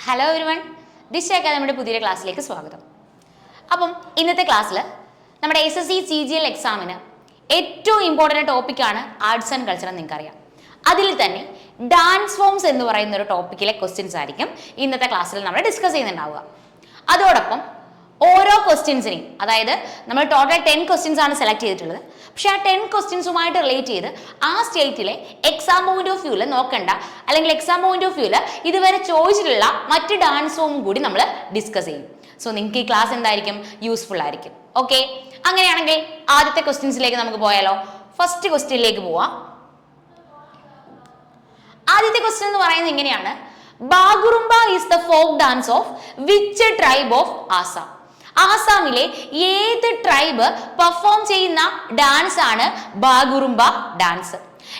Hello everyone, ദിശ അക്കാദമിയുടെ പുതിയ ക്ലാസ്സിലേക്ക് സ്വാഗതം. അപ്പം ഇന്നത്തെ ക്ലാസ്സിൽ നമ്മുടെ SSC CGL എക്സാമിന് ഏറ്റവും ഇമ്പോർട്ടൻ്റ് ടോപ്പിക്കാണ് ആർട്സ് ആൻഡ് കൾച്ചർ എന്ന് നിങ്ങൾക്കറിയാം. അതിൽ തന്നെ ഡാൻസ് ഫോംസ് എന്ന് പറയുന്ന ഒരു ടോപ്പിക്കിലെ ക്വസ്റ്റ്യൻസ് ആയിരിക്കും ഇന്നത്തെ ക്ലാസ്സിൽ നമ്മൾ ഡിസ്കസ് ചെയ്യുന്നുണ്ടാവുക. അതോടൊപ്പം ഓരോ ക്വസ്റ്റ്യൻസിനെയും, അതായത് നമ്മൾ ടോട്ടൽ 10 ക്വസ്റ്റ്യൻസ് ആണ് സെലക്ട് ചെയ്തിട്ടുള്ളത്. പക്ഷെ ആ 10 ക്വസ്റ്റ്യൻസുമായിട്ട് റിലേറ്റ് ചെയ്ത് ആ സ്റ്റേറ്റിലെ എക്സാം പോയിന്റ് ഓഫ് വ്യൂവിൽ നോക്കണ്ട, അല്ലെങ്കിൽ എക്സാം പോയിന്റ് ഓഫ് വ്യൂവിൽ ഇതുവരെ ചോദിച്ചിട്ടുള്ള മറ്റ് ഡാൻസ് ഫോം കൂടി നമ്മൾ ഡിസ്കസ് ചെയ്യും. സോ നിങ്ങൾക്ക് ഈ ക്ലാസ് എന്തായിരിക്കും, യൂസ്ഫുൾ ആയിരിക്കും. ഓക്കെ, അങ്ങനെയാണെങ്കിൽ ആദ്യത്തെ ക്വസ്റ്റ്യൻസിലേക്ക് നമുക്ക് പോയാലോ. ഫസ്റ്റ് ക്വസ്റ്റ്യനിലേക്ക് പോവാം. ആദ്യത്തെ ക്വസ്റ്റ്യൻ എന്ന് പറയുന്നത് ഇങ്ങനെയാണ്: Bagurumba is the folk dance of which tribe of Assam? ആസാമിലെ ഏത് ട്രൈബ് പെർഫോം ചെയ്യുന്ന ഡാൻസ് ആണ് ബാഗുറുംബ ഡാൻസ്?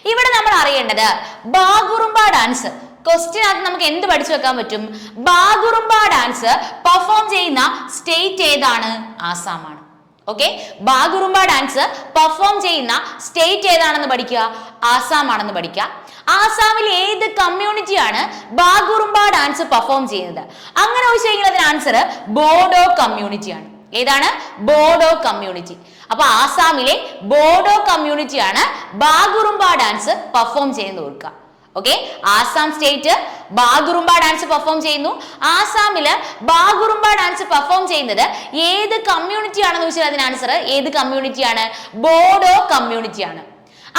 ഇവിടെ നമ്മൾ അറിയേണ്ടത് ബാഗുറുംബ ഡാൻസ് ക്വസ്റ്റ്യൻ നമുക്ക് എന്ത് പഠിച്ചു വെക്കാൻ പറ്റും? ബാഗുറുംബ ഡാൻസ് പെർഫോം ചെയ്യുന്ന സ്റ്റേറ്റ് ഏതാണ്? ആസാമാണ്. ഓക്കെ, ബാഗുറുംബ ഡാൻസ് പെർഫോം ചെയ്യുന്ന സ്റ്റേറ്റ് ഏതാണെന്ന് പഠിക്കുക, ആസാം ആണെന്ന് പഠിക്കുക. ആസാമിൽ ഏത് കമ്മ്യൂണിറ്റിയാണ് ബാഗുറുംബ ഡാൻസ് പെർഫോം ചെയ്യുന്നത്? അങ്ങനെ ചോദിച്ചു കഴിഞ്ഞാൽ അതിന് ആൻസർ ബോഡോ കമ്മ്യൂണിറ്റി ആണ്. ഏതാണ്? ബോഡോ കമ്മ്യൂണിറ്റി. അപ്പൊ ആസാമിലെ ബോഡോ കമ്മ്യൂണിറ്റിയാണ് ബാഗുറുംബ ഡാൻസ് പെർഫോം ചെയ്യുന്നത്. ഓർക്കുക. Okay, Assam state Bagurumba dance perform ചെയ്യുന്നു. ആസാമില് ബാഗുറുംബ ഡാൻസ് പെർഫോം ചെയ്യുന്നത് ഏത് കമ്മ്യൂണിറ്റി ആണെന്ന് ചോദിച്ചാൽ അതിന് ആൻസർ ഏത് കമ്മ്യൂണിറ്റിയാണ്? ബോഡോ കമ്മ്യൂണിറ്റിയാണ്.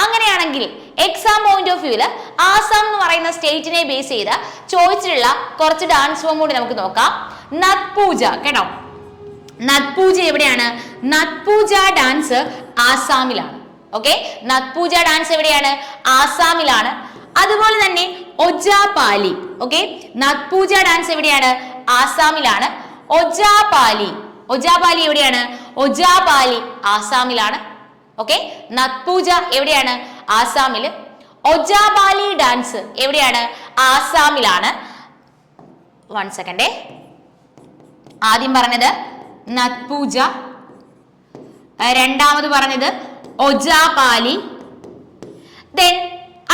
അങ്ങനെയാണെങ്കിൽ എക്സാം പോയിന്റ് ഓഫ് വ്യൂവിൽ ആസാം എന്ന് പറയുന്ന സ്റ്റേറ്റിനെ ബേസ് ചെയ്ത് ചോദിച്ചിട്ടുള്ള കുറച്ച് ഡാൻസ് ഫോം കൂടി നമുക്ക് നോക്കാം. നത് പൂജ, കേട്ടോ. നത് പൂജ എവിടെയാണ്? നത് പൂജ ഡാൻസ് ആസാമിലാണ്. ഓക്കെ, നത് പൂജ ഡാൻസ് എവിടെയാണ്? ആസാമിലാണ്. അതുപോലെ തന്നെ ഒജാപാലി. ഓക്കെ, നത് പൂജ ഡാൻസ് എവിടെയാണ്? ആസാമിലാണ്. ഒജാപാലി, ഒജാപാലി എവിടെയാണ്? ഒജാപാലി ആസാമിലാണ്. ഓക്കെ, നത് പൂജ എവിടെയാണ്? ആസാമില്. ഒജാപാലി ഡാൻസ് എവിടെയാണ്? ആസാമിലാണ്. 1 സെക്കൻഡ്. ആദ്യം പറഞ്ഞത് നത് പൂജ, രണ്ടാമത് പറഞ്ഞത് ഒജാപാലി, ദെൻ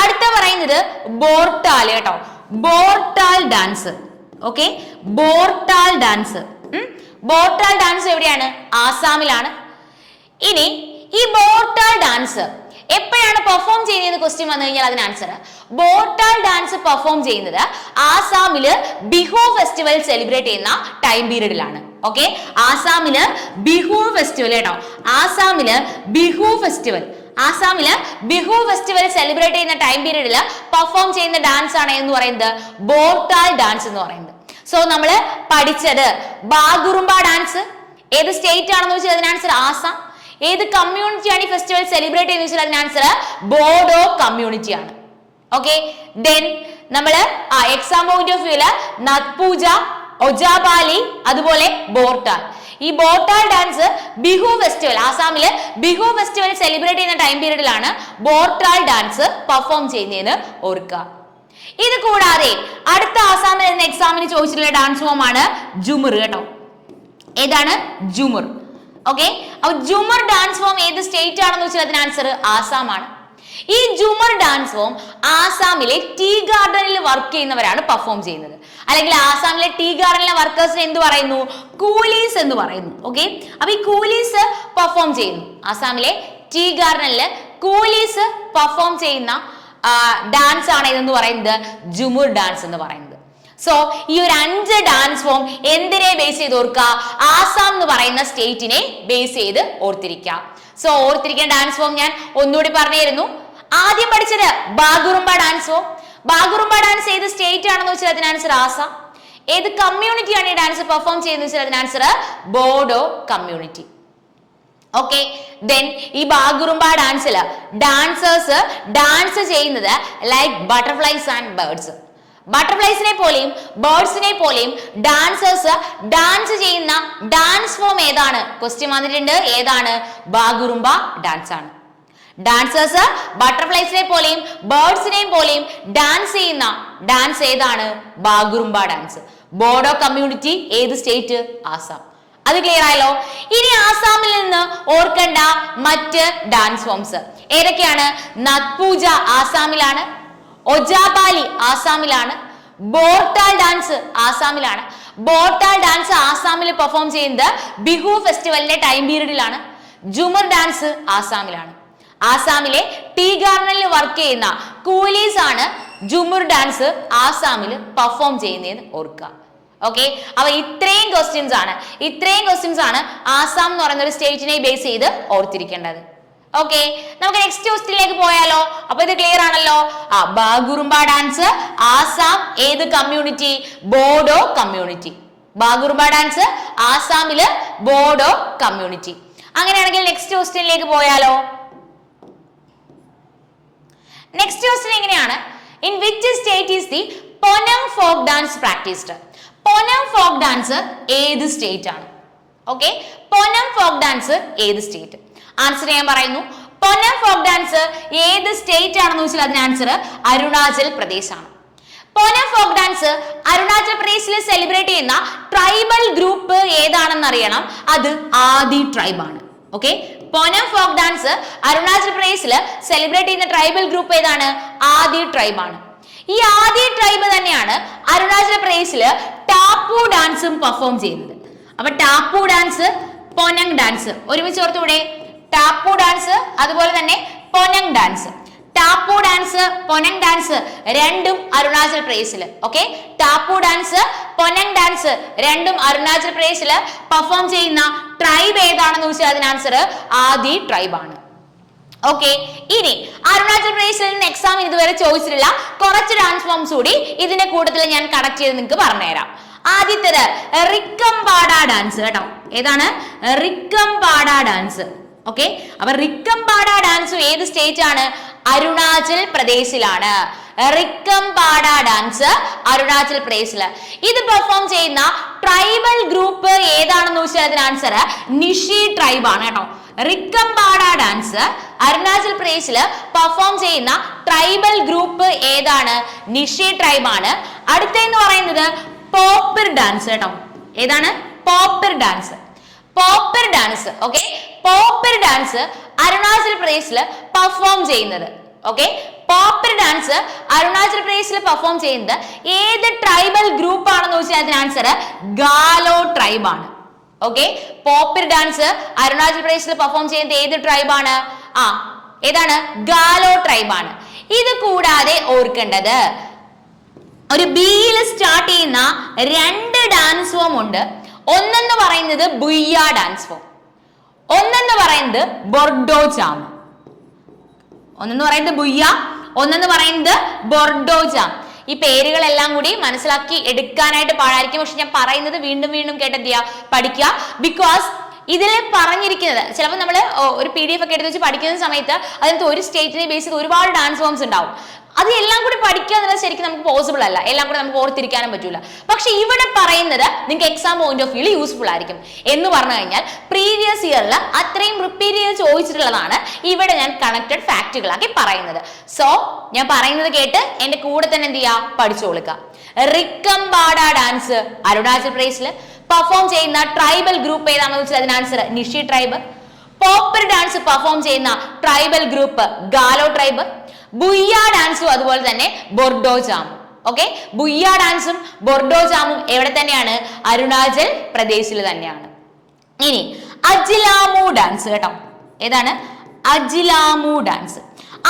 അടുത്ത പറയുന്നത് ബോർട്ടാൽ, കേട്ടോ. Bhortal dance. Okay, Bhortal dance. Bhortal dance എവിടെയാണ്? ആസാമിലാണ്. ഇനി ഈ ബോർട്ടാൽ ഡാൻസ് എപ്പോഴാണ് പെർഫോം ചെയ്യുന്നത്? ക്വസ്റ്റ്യൻ വന്നു കഴിഞ്ഞാൽ അതിന് ആൻസർ ബോർട്ടാൽ ഡാൻസ് പെർഫോം ചെയ്യുന്നത് ആസാമില് ബിഹു ഫെസ്റ്റിവൽ സെലിബ്രേറ്റ് ചെയ്യുന്ന ടൈം പീരീഡിലാണ്. ഓക്കെ, ആസാമില് ബിഹു ഫെസ്റ്റിവൽ, കേട്ടോ. ആസാമില് ബിഹു ഫെസ്റ്റിവൽ, ആസാമില് ബിഹു ഫെസ്റ്റിവൽ സെലിബ്രേറ്റ് ചെയ്യുന്ന ടൈം പീരീഡിൽ പെർഫോം ചെയ്യുന്ന ഡാൻസ് ആണ് എന്ന് പറയുന്നത് ബോർട്ടാൽ ഡാൻസ് എന്ന് പറയുന്നത്. സോ നമ്മള് പഠിച്ചത് ബാഗുറുംബ ഡാൻസ് ഏത് സ്റ്റേറ്റ് ആണെന്ന് വെച്ചാൽ അതിന് ആൻസർ ആസാം. ഏത് കമ്മ്യൂണിറ്റിയാണ് ഈ ഫെസ്റ്റിവൽ സെലിബ്രേറ്റ് ചെയ്യുന്നത് വെച്ചാൽ അതിന് ആൻസർ ബോഡോ കമ്മ്യൂണിറ്റി ആണ്. ഓക്കെ, ദെൻ നമ്മള് എക്സാം പോയിന്റ് ഓഫ് വ്യൂല് നത് പൂജ, ഒജാപാലി, അതുപോലെ ബോർട്ടാൽ. ഈ ബോർട്ടാൽ ഡാൻസ് ബിഹു ഫെസ്റ്റിവൽ, ആസാമില് ബിഹു ഫെസ്റ്റിവൽ സെലിബ്രേറ്റ് ചെയ്യുന്ന ടൈം പീരീഡിലാണ് ബോർട്ടാൽ ഡാൻസ് പെർഫോം ചെയ്യുന്നതെന്ന് ഓർക്കുക. ഇത് കൂടാതെ അടുത്ത ആസാമിൽ എന്ന എക്സാമിന് ചോദിച്ചിട്ടുള്ള ഡാൻസ് ഫോം ആണ് ജുമുർ, കേട്ടോ. ഏതാണ്? ജുമുർ. ഓക്കെ, അപ്പൊ ജുമർ ഡാൻസ് ഫോം ഏത് സ്റ്റേറ്റ് ആണെന്ന് വെച്ചാൽ അതിന് ആൻസർ ആസാം ആണ്. ഈ ജുമർ ഡാൻസ് ഫോം ആസാമിലെ ടീ ഗാർഡനിൽ വർക്ക് ചെയ്യുന്നവരാണ് പെർഫോം ചെയ്യുന്നത്. അല്ലെങ്കിൽ ആസാമിലെ ടീ ഗാർഡനിലെ വർക്കേഴ്സിനെ എന്ത് പറയുന്നു? കൂലീസ് എന്ന് പറയുന്നു. ഓക്കെ, അപ്പൊ ഈ കൂലീസ് പെർഫോം ചെയ്യുന്നു. ആസാമിലെ ടീ ഗാർഡനിൽ കൂലീസ് പെർഫോം ചെയ്യുന്ന ഡാൻസ് ആണ് ഇതെന്ന് പറയുന്നത് ജുമുർ ഡാൻസ് എന്ന് പറയുന്നത്. സോ ഈ ഒരു 5 ഡാൻസ് ഫോം എന്തിനെ ബേസ് ചെയ്ത് ഓർക്കുക? ആസാം എന്ന് പറയുന്ന സ്റ്റേറ്റിനെ ബേസ് ചെയ്ത് ഓർത്തിരിക്കുക. സോ ഓർത്തിരിക്കുന്ന ഡാൻസ് ഫോം ഞാൻ ഒന്നുകൂടി പറഞ്ഞു തരുന്നു. ആദ്യം പഠിച്ചത് ബാഗുറുംബ ഡാൻസ് ഫോം. ബാഗുറുംബ ഡാൻസ് ഏത് സ്റ്റേറ്റ് ആണെന്ന് വെച്ചാൽ അതിന് ആൻസർ ആസാം. ഏത് കമ്മ്യൂണിറ്റിയാണ് ഈ ഡാൻസ് പെർഫോം ചെയ്യുന്നത് വെച്ചാൽ അതിന് answer Bodo community. Okay, then ഈ ബാഗുറുംബ ഡാൻസിൽ ഡാൻസേഴ്സ് ഡാൻസ് ചെയ്യുന്നത് ലൈക്ക് ബട്ടർഫ്ലൈസ് ആൻഡ് ബേർഡ്സ്. ബട്ടർഫ്ലൈസിനെ പോലെയും ബേർഡ്സിനെ പോലെയും ഡാൻസേഴ്സ് ഡാൻസ് ചെയ്യുന്ന ഡാൻസ് ഫോം ഏതാണ്? ക്വസ്റ്റ്യൻ വന്നിട്ടുണ്ട്. ഏതാണ്? ബാഗുറുംബ ഡാൻസ് ആണ്. ഡാൻസേഴ്സ് ബട്ടർഫ്ലൈസിനെ പോലെയും ബേർഡ്സിനെയും പോലെയും ഡാൻസ് ചെയ്യുന്ന ഡാൻസ് ഏതാണ്? ബാഗുറുംബ ഡാൻസ്. ബോഡോ കമ്മ്യൂണിറ്റി ഏത് സ്റ്റേറ്റ്? ആസാം. അത് ക്ലിയർ ആയല്ലോ. ഇനി ആസാമിൽ നിന്ന് ഓർക്കേണ്ട മറ്റ് ഡാൻസ് ഫോംസ് ഏതൊക്കെയാണ്? നത് പൂജ ആസാമിലാണ്. ഒജാപാലി ആസാമിലാണ്. ബോർട്ടാൽ ഡാൻസ് ആസാമിലാണ്. ബോർട്ടാൽ ഡാൻസ് ആസാമിൽ പെർഫോം ചെയ്യുന്നത് ബിഹു ഫെസ്റ്റിവലിന്റെ ടൈം പീരീഡിലാണ്. ജുമർ ഡാൻസ് ആസാമിലാണ്. ആസാമിലെ ടീ ഗാർഡനിൽ വർക്ക് ചെയ്യുന്ന കൂലീസ് ആണ് ജുമുർ ഡാൻസ് ആസാമിൽ പെർഫോം ചെയ്യുന്നതെന്ന് ഓർക്കുക. ഓക്കെ, അപ്പൊ ഇത്രയും ക്വസ്റ്റ്യൻസ് ആണ് ആസാം എന്ന് പറയുന്ന ഒരു സ്റ്റേറ്റിനെ ബേസ് ചെയ്ത് ഓർത്തിരിക്കേണ്ടത്. ഓക്കെ, നമുക്ക് നെക്സ്റ്റ് ക്വസ്റ്റ്യനിലേക്ക് പോയാലോ? അപ്പൊ ഇത് ക്ലിയർ ആണല്ലോ. ബാഗുറുംബ ഡാൻസ് ആസാം ഏത് community? Bodo community. Bagurumba dance ആസാമില് ബോഡോ കമ്മ്യൂണിറ്റി. അങ്ങനെയാണെങ്കിൽ നെക്സ്റ്റ് ക്വസ്റ്റ്യനിലേക്ക് പോയാലോ? നെക്സ്റ്റ് ക്വസ്റ്റ്യൻ എങ്ങനെയാണ്? In which state is the Ponung folk dance practised? Ponung folk dance ഏത് സ്റ്റേറ്റ് ആണ്? ഓക്കെ, പൊനം ഫോക്ക് ഡാൻസ് ഏത് സ്റ്റേറ്റ്? ആൻസർ ഞാൻ പറയുന്നു. പൊനം ഫോക്ക് ഡാൻസ് ഏത് സ്റ്റേറ്റ് ആണെന്ന് വെച്ചാൽ അതിന് ആൻസർ അരുണാചൽ പ്രദേശ് ആണ്. പൊനം ഫോക്ക് ഡാൻസ് അരുണാചൽ പ്രദേശിൽ സെലിബ്രേറ്റ് ചെയ്യുന്ന ട്രൈബൽ ഗ്രൂപ്പ് ഏതാണെന്ന് അറിയണം. അത് ആദി ട്രൈബ് ആണ്. Okay, Ponung folk dance Arunachal പ്രദേശിൽ സെലിബ്രേറ്റ് ചെയ്യുന്ന ട്രൈബൽ ഗ്രൂപ്പ് ഏതാണ്? ആദി ട്രൈബ് ആണ്. ഈ ആദി ട്രൈബ് തന്നെയാണ് അരുണാചൽ പ്രദേശില് ടാപ്പു ഡാൻസും പെർഫോം ചെയ്യുന്നത്. അപ്പൊ ടാപ്പു ഡാൻസ്, പൊനങ് ഡാൻസ് ഒരുമിച്ച് ഓർത്തുകൂടെ? ടാപ്പു ഡാൻസ് അതുപോലെ തന്നെ Ponung dance. Tapu dance, Ponung dance രണ്ടും അരുണാചൽ പ്രദേശില്. Okay, Tapu dance, Ponung dance രണ്ടും അരുണാചൽ പ്രദേശില് പെർഫോം ചെയ്യുന്ന ട്രൈബ് ഏതാണെന്ന് ചോദിച്ചാൽ അതിന് ആൻസർ ആദി ട്രൈബ് ആണ്. ഓക്കെ, ഇനി അരുണാചൽ പ്രദേശിൽ നിന്ന് എക്സാമിന് ഇതുവരെ ചോദിച്ചിട്ടില്ല കുറച്ച് ഡാൻസ് ഫോംസ് കൂടി ഇതിന്റെ കൂട്ടത്തിൽ ഞാൻ കണക്ട് ചെയ്ത് നിങ്ങൾക്ക് പറഞ്ഞുതരാം. ആദ്യത്തേത് റിക്കംപാഡ ഡാൻസ് കേട്ടോ. ഏതാണ്? റിക്കംപാഡ ഡാൻസ്. ഓക്കെ, അപ്പൊ റിക്കംപാഡ ഡാൻസ് ഏത് സ്റ്റേറ്റ് ആണ്? അരുണാചൽ പ്രദേശിലാണ്. റിക്കംപാഡ ഡാൻസ് അരുണാചൽ പ്രദേശില്. ഇത് പെർഫോം ചെയ്യുന്ന ട്രൈബൽ ഗ്രൂപ്പ് ഏതാണെന്ന് ചോദിച്ചാൽ അതിന് ആൻസർ നിഷി ട്രൈബ് ആണ് കേട്ടോ. റിക്കംപാഡ ഡാൻസ് അരുണാചൽ പ്രദേശില് പെർഫോം ചെയ്യുന്ന ട്രൈബൽ ഗ്രൂപ്പ് ഏതാണ്? നിഷി ട്രൈബ് ആണ്. അടുത്തെന്ന് പറയുന്നത് പോപ്പിർ ഡാൻസ് കേട്ടോ. ഏതാണ്? Popir dance. Popir dance. Okay, Popir dance Arunachal പ്രദേശില് പെർഫോം ചെയ്യുന്നത്. ഓക്കെ, പോപ്പിർ ഡാൻസ് അരുണാചൽ പ്രദേശിൽ പെർഫോം ചെയ്യുന്നത് ഏത് ട്രൈബൽ ഗ്രൂപ്പ് ആണെന്ന് ചോദിച്ചാൽ അതിന് ആൻസർ ഗാലോ ട്രൈബ് ആണ്. ഓക്കെ, പോപ്പിർ ഡാൻസ് അരുണാചൽ പ്രദേശിൽ പെർഫോം ചെയ്യുന്നത് ഏത് ട്രൈബ് ആണ്? ഏതാണ്? ഗാലോ ട്രൈബ് ആണ്. ഇത് കൂടാതെ ഓർക്കേണ്ടത് ഒരു ബിയിൽ സ്റ്റാർട്ട് ചെയ്യുന്ന രണ്ട് ഡാൻസ് ഫോം ഉണ്ട്. ഒന്നെന്ന് പറയുന്നത് ബുയ്യ ഡാൻസ് ഫോം, ഒന്നെന്ന് പറയുന്നത് ബൊർഡോ ചാം. ഒന്നെന്ന് പറയുന്നത് ബുയ്യ, ഒന്നെന്ന് പറയുന്നത് ബൊർഡോ ചാം. ഈ പേരുകളെല്ലാം കൂടി മനസ്സിലാക്കി എടുക്കാനായിട്ട് പാടായിരിക്കും. പക്ഷെ ഞാൻ പറയുന്നത് വീണ്ടും വീണ്ടും കേട്ടെന്ത് ചെയ്യുക? പഠിക്കുക. ബിക്കോസ് ഇതിൽ പറഞ്ഞിരിക്കുന്നത് ചിലപ്പോൾ നമ്മൾ ഒരു PDF ഒക്കെ എടുത്ത് വെച്ച് പഠിക്കുന്ന സമയത്ത് അതിനകത്ത് ഒരു സ്റ്റേറ്റിനെ ബേസ് ചെയ്ത് ഒരുപാട് ഡാൻസ് ഫോംസ് ഉണ്ടാവും. അത് എല്ലാം കൂടി പഠിക്കുക എന്നുള്ളത് ശരിക്കും നമുക്ക് പോസിബിൾ അല്ല. എല്ലാം കൂടി നമുക്ക് ഓർത്തിരിക്കാനും പറ്റൂല. പക്ഷെ ഇവിടെ പറയുന്നത് നിങ്ങൾക്ക് exam point of view useful ആയിരിക്കും. എന്ന് പറഞ്ഞു കഴിഞ്ഞാൽ പ്രീവിയസ് ഇയറിൽ അത്രയും റിപ്പീറ്റ് ചെയ്ത് ചോദിച്ചിട്ടുള്ളതാണ് ഇവിടെ ഞാൻ കണക്റ്റഡ് ഫാക്റ്റുകളാക്കി പറയുന്നത്. സോ ഞാൻ പറയുന്നത് കേട്ട് എന്റെ കൂടെ തന്നെ എന്ത് ചെയ്യുക? പഠിച്ചോളുക. റിക്കംപാഡ ഡാൻസ് അരുണാചൽ പ്രദേശിൽ പെർഫോം ചെയ്യുന്ന ട്രൈബൽ ഗ്രൂപ്പ് ഏതാണെന്ന് വെച്ചാൽ അതിന് answer Nishi tribe. Popir dance perform ചെയ്യുന്ന tribal group Galo tribe. Buya ഡാൻസും അതുപോലെ തന്നെ ബൊർഡോ ചാമും. ഓക്കെ, ബുയ്യ ഡാൻസും ബൊർഡോ ചാമും എവിടെ തന്നെയാണ്? അരുണാചൽ പ്രദേശിൽ തന്നെയാണ്. ഇനി അജിലാമു ഡാൻസ് കേട്ടോ. ഏതാണ്? അജിലാമു ഡാൻസ്.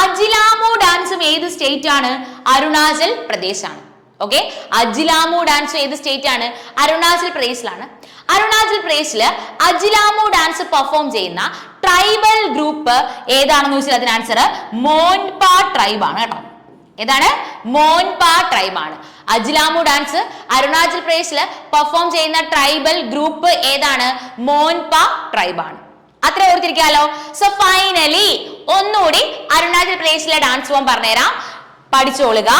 അജിലാമു ഡാൻസും ഏത് സ്റ്റേറ്റ് ആണ്? അരുണാചൽ പ്രദേശ് ആണ്. ഓക്കെ, അജിലാമു ഡാൻസ് ഏത് സ്റ്റേറ്റ് ആണ്? അരുണാചൽ പ്രദേശിലാണ്. അരുണാചൽ പ്രദേശില് അജിലാമു ഡാൻസ് പെർഫോം ചെയ്യുന്ന ട്രൈബൽ ഗ്രൂപ്പ് ഏതാണെന്ന് ചോദിച്ചാൽ അതിന് ആൻസർ മോൻപ ട്രൈബ് ആണ് കേട്ടോ. ഏതാണ്? മോൻപ ട്രൈബ് ആണ്. അജിലാമു ഡാൻസ് അരുണാചൽ പ്രദേശില് പെർഫോം ചെയ്യുന്ന ട്രൈബൽ ഗ്രൂപ്പ് ഏതാണ്? മോൻപ ട്രൈബ് ആണ്. അത്ര ഓർത്തിരിക്കാലോ. സോ ഫൈനലി ഒന്നുകൂടി അരുണാചൽ പ്രദേശിലെ ഡാൻസ് ഫോം പറഞ്ഞുതരാം, പഠിച്ചോളുക.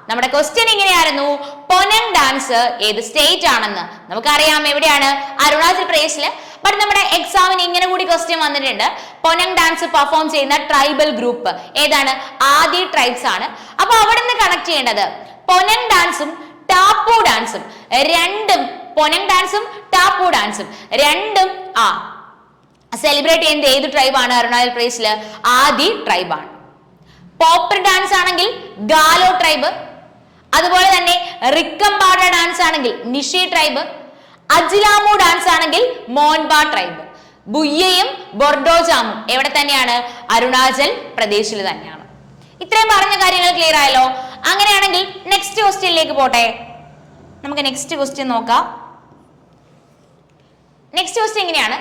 നമ്മുടെ ക്വസ്റ്റ്യൻ ഇങ്ങനെയായിരുന്നു, പൊനങ് ഡാൻസ് ഏത് സ്റ്റേറ്റ് ആണെന്ന്. നമുക്കറിയാം എവിടെയാണ്? അരുണാചൽ പ്രദേശില്. ബട്ട് നമ്മുടെ എക്സാമിന് ഇങ്ങനെ കൂടി ക്വസ്റ്റ്യൻ വന്നിട്ടുണ്ട്, പൊനങ് ഡാൻസ് പെർഫോം ചെയ്യുന്ന ട്രൈബൽ ഗ്രൂപ്പ് ഏതാണ്? ആദി ട്രൈബ്സ് ആണ്. അപ്പൊ അവിടെ നിന്ന് കണക്ട് ചെയ്യേണ്ടത് പൊനങ് ഡാൻസും ടാപ്പു ഡാൻസും രണ്ടും, പൊനങ് ഡാൻസും ടാപ്പു ഡാൻസും രണ്ടും സെലിബ്രേറ്റ് ചെയ്യുന്നത് ഏത് ട്രൈബാണ്? അരുണാചൽ പ്രദേശില് ആദി ട്രൈബാണ്. പോപ്പർ ഡാൻസ് ആണെങ്കിൽ ഗാലോ ട്രൈബ്, അതുപോലെ തന്നെ റിക്കംബാഡ ഡാൻസ് ആണെങ്കിൽ നിഷി ട്രൈബ്, അജിലാമു ഡാൻസ് ആണെങ്കിൽ മോൻബ ട്രൈബ്. ബുയ്യയും ബൊർഡോജാമും എവിടെ തന്നെയാണ്? അരുണാചൽ പ്രദേശിൽ തന്നെയാണ്. ഇത്രയും പറഞ്ഞ കാര്യങ്ങൾ ക്ലിയർ ആയല്ലോ. അങ്ങനെയാണെങ്കിൽ നെക്സ്റ്റ് ക്വസ്റ്റ്യനിലേക്ക് പോട്ടെ. നമുക്ക് നെക്സ്റ്റ് ക്വസ്റ്റ്യൻ നോക്കാം. നെക്സ്റ്റ് ക്വസ്റ്റ്യൻ എങ്ങനെയാണ്?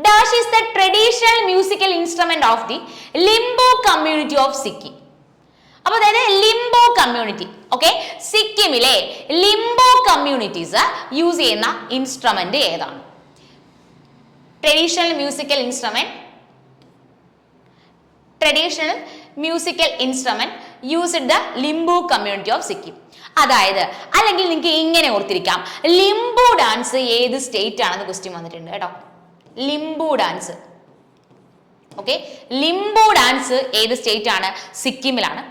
Dash is the traditional musical instrument of the Limbu community of Sikkim. അപ്പൊ അതായത് ലിംബോ കമ്മ്യൂണിറ്റി, ഓക്കെ, സിക്കിമിലെ ലിംബോ കമ്മ്യൂണിറ്റീസ് യൂസ് ചെയ്യുന്ന ഇൻസ്ട്രുമെന്റ് ഏതാണ്? Traditional musical instrument used the Limbu community of Sikkim. അതായത് അല്ലെങ്കിൽ നിങ്ങൾക്ക് ഇങ്ങനെ ഓർത്തിരിക്കാം, ലിംബോ ഡാൻസ് ഏത് സ്റ്റേറ്റ് ആണെന്ന് ക്വസ്റ്റ്യൻ വന്നിട്ടുണ്ട് കേട്ടോ. Limbu dance, okay, Limbu dance ഏത് സ്റ്റേറ്റ് ആണ്? സിക്കിമിലാണ്.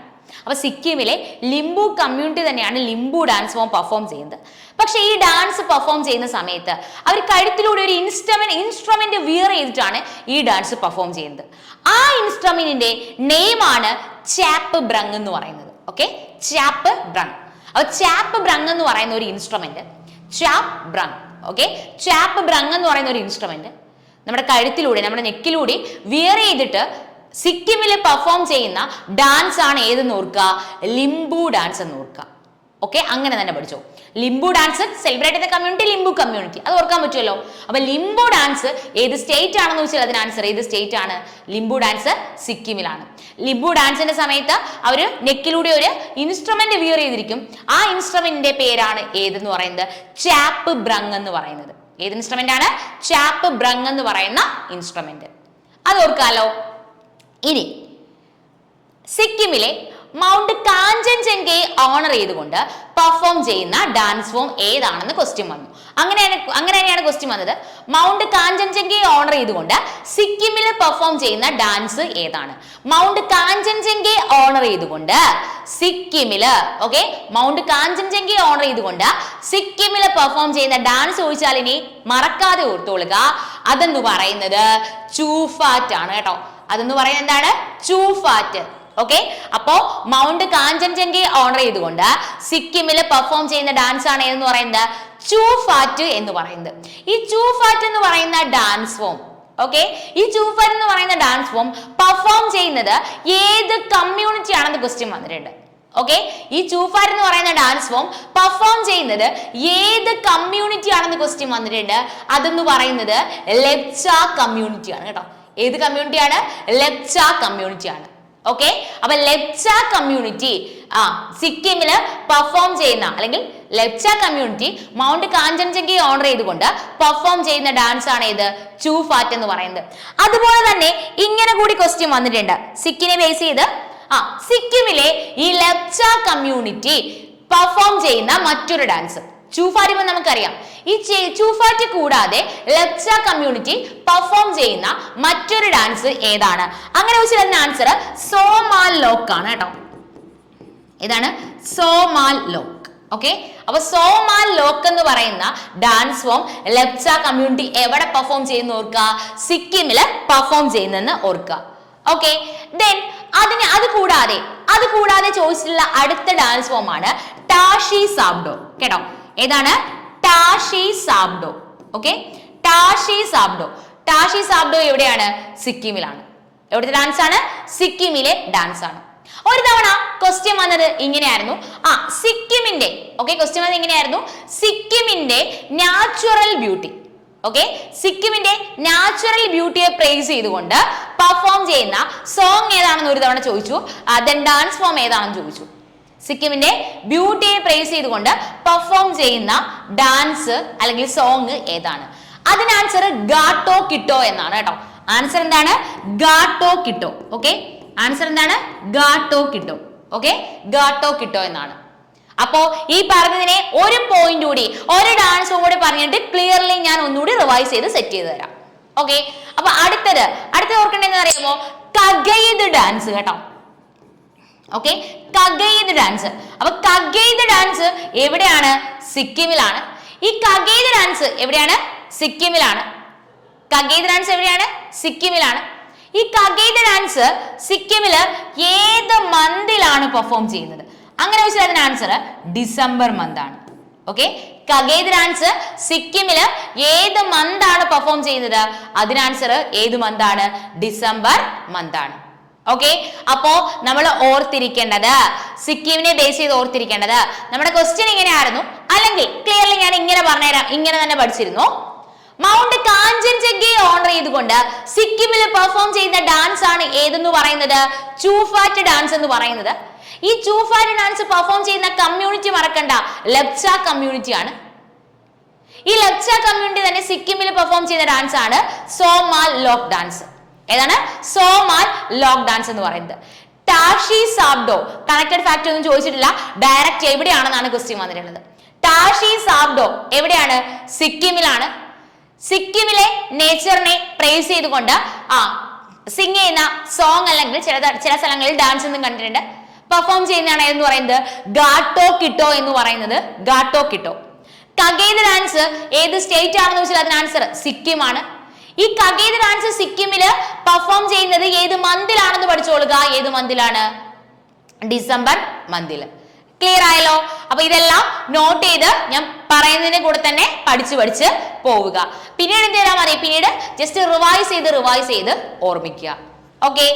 അപ്പൊ സിക്കിമിലെ ലിംബു കമ്മ്യൂണിറ്റി തന്നെയാണ് ലിംബു ഡാൻസ് ഫോം പെർഫോം ചെയ്യുന്നത്. പക്ഷെ ഈ ഡാൻസ് പെർഫോം ചെയ്യുന്ന സമയത്ത് അവർ കഴുത്തിലൂടെ ഒരു ഇൻസ്ട്രുമെന്റ് വിയർ ചെയ്തിട്ടാണ് ഈ ഡാൻസ് പെർഫോം ചെയ്യുന്നത്. ആ ഇൻസ്ട്രുമെന്റിന്റെ നെയിമാണ് ചാപ്പ് ബ്രങ് എന്ന് പറയുന്നത്. Okay, Chyabrung. അപ്പൊ ചാപ്പ് ബ്രങ് എന്ന് പറയുന്ന ഒരു instrument, Chyabrung, okay, Chyabrung എന്ന് പറയുന്ന ഒരു ഇൻസ്ട്രുമെന്റ് നമ്മുടെ കഴുത്തിലൂടെ, നമ്മുടെ നെക്കിലൂടെ വിയർ ചെയ്തിട്ട് സിക്കിമിൽ പെർഫോം ചെയ്യുന്ന ഡാൻസ് ആണ് ഏതെന്ന് ഓർക്കുക? ലിംബു ഡാൻസ് എന്ന് ഓർക്കുക. ഓക്കെ, അങ്ങനെ തന്നെ പഠിച്ചോ. ലിംബു ഡാൻസ് സെലിബ്രേറ്റ് ചെയ്യുന്ന കമ്മ്യൂണിറ്റി ലിംബു കമ്മ്യൂണിറ്റി, അത് ഓർക്കാൻ പറ്റുമല്ലോ. അപ്പൊ ലിംബു ഡാൻസ് ഏത് സ്റ്റേറ്റ് ആണെന്ന് വെച്ചാൽ അതിന് ആൻസർ ഏത് സ്റ്റേറ്റ് ആണ്? ലിംബു ഡാൻസ് സിക്കിമിലാണ്. ലിംബു ഡാൻസിന്റെ സമയത്ത് അവര് നെക്കിലൂടെ ഒരു ഇൻസ്ട്രുമെന്റ് വിയർ ചെയ്തിരിക്കും. ആ ഇൻസ്ട്രുമെന്റിന്റെ പേരാണ് ഏതെന്ന് പറയുന്നത്? ചാപ്പ് ബ്രങ് എന്ന് പറയുന്നത്. ഏത് ഇൻസ്ട്രുമെന്റ് ആണ്? ചാപ്പ് ബ്രങ് എന്ന് പറയുന്ന ഇൻസ്ട്രുമെന്റ്. അത് ഓർക്കാലോ. ഇനി സിക്കിമിലെ മൗണ്ട് കാഞ്ചൻജംഗയെ ഓണർ ചെയ്തുകൊണ്ട് പെർഫോം ചെയ്യുന്ന ഡാൻസ് ഫോം ഏതാണെന്ന് ക്വസ്റ്റ്യൻ വന്നു. അങ്ങനെയാണ് ക്വസ്റ്റ്യൻ വന്നത്. മൗണ്ട് കാഞ്ചൻജംഗയെ ഓണർ ചെയ്തുകൊണ്ട് സിക്കിമിൽ പെർഫോം ചെയ്യുന്ന ഡാൻസ് ഏതാണ്? മൗണ്ട് കാഞ്ചൻജംഗയെ ഓണർ ചെയ്തുകൊണ്ട് സിക്കിമില്, ഓക്കെ, മൗണ്ട് കാഞ്ചൻജംഗയെ ഓണർ ചെയ്തുകൊണ്ട് സിക്കിമിൽ പെർഫോം ചെയ്യുന്ന ഡാൻസ് ചോദിച്ചാൽ ഇനി മറക്കാതെ ഓർത്തോളുക, അതെന്ന് പറയുന്നത് ചൂഫാറ്റ് ആണ് കേട്ടോ. അതെന്ന് പറയുന്നത് എന്താണ്? ചൂഫാറ്റ്. ഓക്കെ, അപ്പോ മൗണ്ട് കാഞ്ചൻജംഗയെ ഓണർ ചെയ്തുകൊണ്ട് സിക്കിമിൽ പെർഫോം ചെയ്യുന്ന ഡാൻസ് ആണ് ഏതെന്ന് പറയുന്നത്? ചൂഫാറ്റ് എന്ന് പറയുന്നത്. ഈ ചൂഫാറ്റ് എന്ന് പറയുന്ന ഡാൻസ് ഫോം, ഓക്കെ, ഈ ചൂഫാറ്റ് എന്ന് പറയുന്ന ഡാൻസ് ഫോം പെർഫോം ചെയ്യുന്നത് ഏത് കമ്മ്യൂണിറ്റി ആണെന്ന് ക്വസ്റ്റ്യൻ വന്നിട്ടുണ്ട്. ഓക്കെ, ഈ ചൂഫാറ്റ് എന്ന് പറയുന്ന ഡാൻസ് ഫോം പെർഫോം ചെയ്യുന്നത് ഏത് കമ്മ്യൂണിറ്റി ആണെന്ന് ക്വസ്റ്റ്യൻ വന്നിട്ടുണ്ട്. അതെന്ന് പറയുന്നത് ലെപ്ച കമ്മ്യൂണിറ്റി ആണ് കേട്ടോ. ഏത് കമ്മ്യൂണിറ്റിയാണ്? ലെപ്ച കമ്മ്യൂണിറ്റി ആണ്. ഓക്കെ, അപ്പൊ ലെപ്ച കമ്മ്യൂണിറ്റി സിക്കിമില് പെർഫോം ചെയ്യുന്ന, അല്ലെങ്കിൽ ലെപ്ച കമ്മ്യൂണിറ്റി മൗണ്ട് കാഞ്ചൻജംഗയെ ഓണർ ചെയ്തുകൊണ്ട് പെർഫോം ചെയ്യുന്ന ഡാൻസ് ആണ് ഏത്? ചൂഫാറ്റ് എന്ന് പറയുന്നത്. അതുപോലെ തന്നെ ഇങ്ങനെ കൂടി ക്വസ്റ്റ്യൻ വന്നിട്ടുണ്ട് സിക്കിനെ ബേസ് ചെയ്ത്. സിക്കിമിലെ ഈ ലെപ്ച കമ്മ്യൂണിറ്റി പെർഫോം ചെയ്യുന്ന മറ്റൊരു ഡാൻസ്. ചൂഫാറ്റ് ഇപ്പൊ നമുക്കറിയാം. ഈ ചൂഫാറ്റ് കൂടാതെ ലെപ്ച കമ്മ്യൂണിറ്റി പെർഫോം ചെയ്യുന്ന മറ്റൊരു ഡാൻസ് ഏതാണ്? അങ്ങനെ വെച്ചാൽ അതിന്റെ ആൻസർ സോമാൽ ലോക്ക് ആണ് കേട്ടോ. ഏതാണ്? സോമാൽ ലോക്ക്. ഓക്കെ, അപ്പൊ സോമാൽ ലോക്ക് എന്ന് പറയുന്ന ഡാൻസ് ഫോം ലെപ്ച കമ്മ്യൂണിറ്റി എവിടെ പെർഫോം ചെയ്യുന്ന ഓർക്കുക? സിക്കിമില് പെർഫോം ചെയ്യുന്നെന്ന് ഓർക്കുക. ഓക്കെ, ദെൻ അത് കൂടാതെ ചോദിച്ചിട്ടുള്ള അടുത്ത ഡാൻസ് ഫോം ആണ് ടാഷി സാബ്ഡോ കേട്ടോ. ഏതാണ്? ടാഷി സാബ്ഡോ. ഓക്കെ, ടാഷി സാബ്ഡോ. ടാഷി സാബ്ഡോ എവിടെയാണ്? സിക്കിമിലാണ്. എവിടുത്തെ ഡാൻസ് ആണ്? സിക്കിമിലെ ഡാൻസ് ആണ്. ഒരു തവണ ക്വസ്റ്റ്യൻ വന്നത് ഇങ്ങനെയായിരുന്നു. സിക്കിമിന്റെ, ഓക്കെ, ക്വസ്റ്റ്യൻ വന്നത് ഇങ്ങനെയായിരുന്നു, സിക്കിമിന്റെ നാച്ചുറൽ ബ്യൂട്ടി, ഓക്കെ, സിക്കിമിന്റെ നാച്ചുറൽ ബ്യൂട്ടിയെ പ്രൈസ് ചെയ്തുകൊണ്ട് പെർഫോം ചെയ്യുന്ന സോങ് ഏതാണെന്ന് ഒരു തവണ ചോദിച്ചു. ദെൻ ഡാൻസ് ഫോം ഏതാണെന്ന് ചോദിച്ചു. സിക്കിമിന്റെ ബ്യൂട്ടിയെ പ്രൈസ് ചെയ്തുകൊണ്ട് പെർഫോം ചെയ്യുന്ന ഡാൻസ് അല്ലെങ്കിൽ സോങ് ഏതാണ്? അതിന് ആൻസർ ഗാട്ടോ കിട്ടോ എന്നാണ് കേട്ടോ. ആൻസർ എന്താണ്? ഗാട്ടോ കിട്ടോ. ഓക്കെ, ആൻസർ എന്താണ്? ഗാട്ടോ കിട്ടോ. ഓക്കെ, ഗാട്ടോ കിട്ടോ എന്നാണ്. അപ്പോ ഈ പറഞ്ഞതിനെ ഒരു പോയിന്റ് കൂടി, ഒരു ഡാൻസ് കൂടി പറഞ്ഞിട്ട് ക്ലിയർലി ഞാൻ ഒന്നുകൂടി റിവൈസ് ചെയ്ത് സെറ്റ് ചെയ്ത് തരാം. ഓക്കെ, അപ്പൊ അടുത്തത് ഓർക്കണ്ടെന്ന് അറിയാമോ? കഗൈദ് ഡാൻസ് കേട്ടോ. Okay, Kagyed dance. അപ്പൊ കഗൈദ് ഡാൻസ് എവിടെയാണ്? സിക്കിമിലാണ്. ഈ കഗൈദ് ഡാൻസ് എവിടെയാണ്? സിക്കിമിലാണ്. കഗൈദ് ഡാൻസ് എവിടെയാണ്? സിക്കിമിലാണ്. ഈ കഗൈദ് ഡാൻസ് സിക്കിമില് ഏത് മന്തിലാണ് പെർഫോം ചെയ്യുന്നത്? അങ്ങനെ വെച്ചാൽ അതിന് ആൻസർ ഡിസംബർ മന്ത് ആണ്. ഓക്കെ, കഗേദ് ഡാൻസ് സിക്കിമില് ഏത് മന്ത് ആണ് പെർഫോം ചെയ്യുന്നത്? അതിന് ആൻസർ ഏത് മന്ത് ആണ്? ഡിസംബർ മന്ത് ആണ്. ഓക്കെ, അപ്പോ നമ്മൾ ഓർത്തിരിക്കേണ്ടത്, സിക്കിമിനെ ബേസ് ചെയ്ത് ഓർത്തിരിക്കേണ്ടത്, നമ്മുടെ ക്വസ്റ്റ്യൻ ഇങ്ങനെയായിരുന്നു. അല്ലെങ്കിൽ ക്ലിയർലി ഞാൻ ഇങ്ങനെ പറഞ്ഞുതരാം, ഇങ്ങനെ തന്നെ പഠിച്ചിരുന്നു. മൗണ്ട് കാഞ്ചൻജംഗയെ ഓണർ ചെയ്തുകൊണ്ട് സിക്കിമിൽ പെർഫോം ചെയ്യുന്ന ഡാൻസ് ആണ് ഏതെന്ന് പറയുന്നത്? ചൂഫാറ്റ് ഡാൻസ് എന്ന് പറയുന്നത്. ഈ ചൂഫാറ്റ് ഡാൻസ് പെർഫോം ചെയ്യുന്ന കമ്മ്യൂണിറ്റി മറക്കണ്ട, ലബ്ച കമ്മ്യൂണിറ്റി ആണ്. ഈ ലബ്ച കമ്മ്യൂണിറ്റി തന്നെ സിക്കിമിൽ പെർഫോം ചെയ്യുന്ന ഡാൻസ് ആണ് സോമാൽ ലോക്ക് ഡാൻസ്. ഏതാണ്? സോമാൽ ലോക്ക് ഡാൻസ് എന്ന് പറയുന്നത്. ടാഷി സാബ്ഡോ, കണക്റ്റഡ് ഫാക്ട് ഒന്നും ചോദിച്ചിട്ടില്ല, ഡയറക്റ്റ് എവിടെയാണെന്നാണ് ക്വസ്റ്റ്യൻ വന്നിട്ടുള്ളത്. ടാഷി സാബ്ഡോ എവിടെയാണ്? സിക്കിമിലാണ്. സിക്കിമിലെ നേച്ചറിനെ പ്രേസ് ചെയ്തുകൊണ്ട് സിംഗ് ചെയ്യുന്ന സോങ് അല്ലെങ്കിൽ ചില സ്ഥലങ്ങളിൽ ഡാൻസ് എന്നും കണ്ടിട്ടുണ്ട്. പെർഫോം ചെയ്യുന്നതാണ് എന്ന് പറയുന്നത് ഗാട്ടോ കിട്ടോ എന്ന് പറയുന്നത്. ഗാട്ടോ കിട്ടോ. കഗേദ് ഡാൻസ് ഏത് സ്റ്റേറ്റ് ആണെന്ന് വെച്ചാൽ അതിന് ആൻസർ സിക്കിം ആണ്. ഈ കഗേദ് ഡാൻസ് സിക്കിമില് പെർഫോം ചെയ്യുന്നത് ഏത് മന്തിലാണെന്ന് പഠിച്ചോളുക. ഏത് മന്തിലാണ്? ഡിസംബർ മന്തിൽ. ക്ലിയർ ആയല്ലോ? അപ്പൊ ഇതെല്ലാം നോട്ട് ചെയ്ത് ഞാൻ പറയുന്നതിന് കൂടെ തന്നെ പഠിച്ച് പോവുക. പിന്നീട് എന്ത് ചെയ്താൽ മതി? പിന്നീട് ജസ്റ്റ് റിവൈസ് ചെയ്ത് ഓർമ്മിക്കുക. Okay,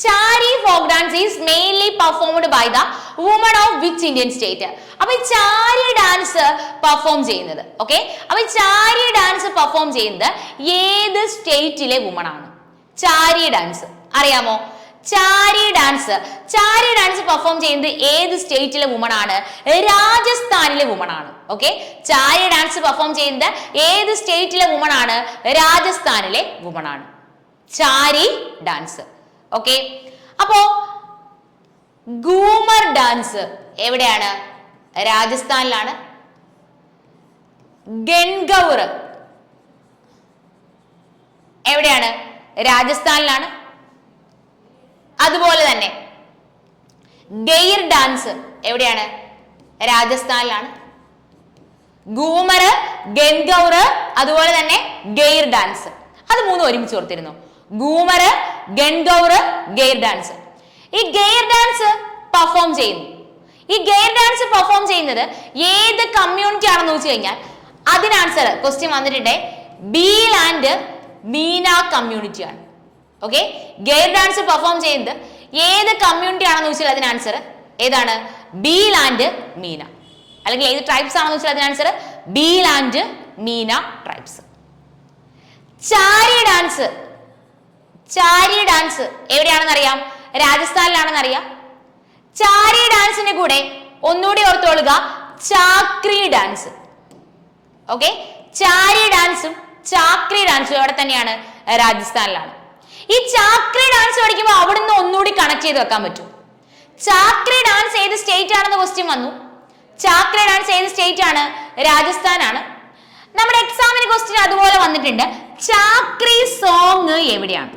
Chari folk dance is mainly performed by the women of which Indian state? അപ്പൊ ഈ ചാരി ഡാൻസ് പെർഫോം ചെയ്യുന്നത്, ഓക്കെ, അപ്പൊ ചാരി ഡാൻസ് പെർഫോം ചെയ്യുന്നത് ഏത് സ്റ്റേറ്റിലെ വുമൺ ആണ്? ചാരി ഡാൻസ് അറിയാമോ? ചാരി ഡാൻസ് പെർഫോം ചെയ്യുന്നത് ഏത് സ്റ്റേറ്റിലെ വുമൺ ആണ്? രാജസ്ഥാനിലെ വുമൺ ആണ്. ഓക്കെ, ചാരി ഡാൻസ് പെർഫോം ചെയ്യുന്നത് ഏത് സ്റ്റേറ്റിലെ വുമൺ ആണ്? രാജസ്ഥാനിലെ വുമൺ ആണ് ചാരി ഡാൻസ്. ഓക്കെ, അപ്പോ ഗൂമർ ഡാൻസ് എവിടെയാണ്? രാജസ്ഥാനിലാണ്. ഗൻഗൗർ എവിടെയാണ്? രാജസ്ഥാനിലാണ്. അതുപോലെ തന്നെ ഗെയിർ ഡാൻസ് എവിടെയാണ്? രാജസ്ഥാനിലാണ്. ഗൂമർ, ഗൻഗൗർ, അതുപോലെ തന്നെ ഗെയിർ ഡാൻസ്, അത് മൂന്നും ഒരുമിച്ച് ഓർത്തിരുന്നു. ഗൂമർ, ഗൻഗൗർ, ഗെയിർ ഡാൻസ്. ഈ ഗെയിർ ഡാൻസ് പെർഫോം ചെയ്യുന്നു. ഈ ഗെയിർ ഡാൻസ് പെർഫോം ചെയ്യുന്നത് ഏത് കമ്മ്യൂണിറ്റി ആണെന്ന് വെച്ച് കഴിഞ്ഞാൽ അതിന് ആൻസർ ക്വസ്റ്റ്യൻ വന്നിട്ടുണ്ട് ബീൽ ആൻഡ് മീന കമ്മ്യൂണിറ്റി ആണ്. ഓക്കെ, ഗെയിർ ഡാൻസ് പെർഫോം ചെയ്യുന്നത് ഏത് കമ്മ്യൂണിറ്റി ആണെന്ന് വെച്ചാൽ അതിന് ആൻസർ ഏതാണ്? ബീൽ ആൻഡ് മീന. അല്ലെങ്കിൽ ഏത് ട്രൈബ്സ് ആണെന്ന് വെച്ചാൽ അതിന് ആൻസർ ബീൽ ആൻഡ് മീന ട്രൈബ്സ്. ചാരി ഡാൻസ് എവിടെയാണെന്ന് അറിയാം? രാജസ്ഥാനിലാണെന്ന് അറിയാം. ചാരി ഡാൻസിന്റെ കൂടെ ഒന്നുകൂടി ഓർത്തോളുക, ചാക്രി ഡാൻസ്. ഓക്കെ, ചാരി ഡാൻസും ചാക്രി ഡാൻസും എവിടെ തന്നെയാണ്? രാജസ്ഥാനിലാണ്. ഈ ചാക്രി ഡാൻസ് പഠിക്കുമ്പോൾ അവിടുന്ന് ഒന്നുകൂടി കണക്ട് ചെയ്ത് വെക്കാൻ പറ്റും. ചാക്രി ഡാൻസ് ഏത് സ്റ്റേറ്റ് ആണെന്ന് ക്വസ്റ്റ്യൻ വന്നു. ചാക്രി ഡാൻസ് ഏത് സ്റ്റേറ്റ് ആണ്? രാജസ്ഥാനാണ്. നമ്മുടെ എക്സാമിന് ക്വസ്റ്റ്യൻ അതുപോലെ വന്നിട്ടുണ്ട്. ചാക്രി സോങ് എവിടെയാണ്?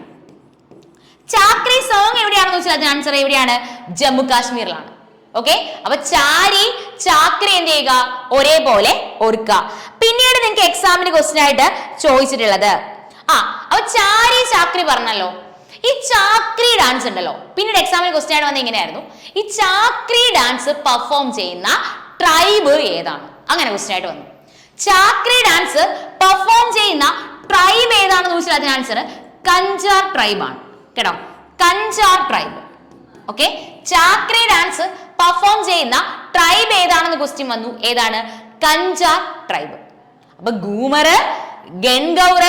ചാക്രി സോങ് എവിടെയാണെന്ന് വെച്ചാൽ അതിന് ആൻസർ എവിടെയാണ്? ജമ്മു കാശ്മീരിലാണ്. ഓക്കെ, അപ്പൊ ചാരി, ചാക്രി എന്ത് ചെയ്യുക? ഒരേപോലെ ഓർക്കുക. പിന്നീട് നിങ്ങൾക്ക് എക്സാമിന് ക്വസ്റ്റ്യൻ ആയിട്ട് ചോദിച്ചിട്ടുള്ളത് അപ്പൊ ചാരി ചാക്രി പറഞ്ഞല്ലോ. ഈ ചാക്രി ഡാൻസ് ഉണ്ടല്ലോ, പിന്നീട് എക്സാമിന് ക്വസ്റ്റ്യൻ ആയിട്ട് വന്ന ഇങ്ങനെയായിരുന്നു, ഈ ചാക്രി ഡാൻസ് പെർഫോം ചെയ്യുന്ന ട്രൈബ് ഏതാണ്? അങ്ങനെ ക്വസ്റ്റ്യൻ ആയിട്ട് വന്നു. ചാക്രി ഡാൻസ് പെർഫോം ചെയ്യുന്ന ട്രൈബ് ഏതാണെന്ന് ചോദിച്ചാൽ അതിന് ആൻസർ കഞ്ചാർ ട്രൈബ് ആണ്. കേട്ടോ, Kanjar tribe. Okay, Chakri dance perform ചെയ്യുന്ന ട്രൈബ് ഏതാണെന്ന് ക്വസ്റ്റ്യൻ വന്നു. ഏതാണ്? കഞ്ചാർ ട്രൈബ്. അപ്പൊ ഗൂമർ, ഗൻഗൗർ,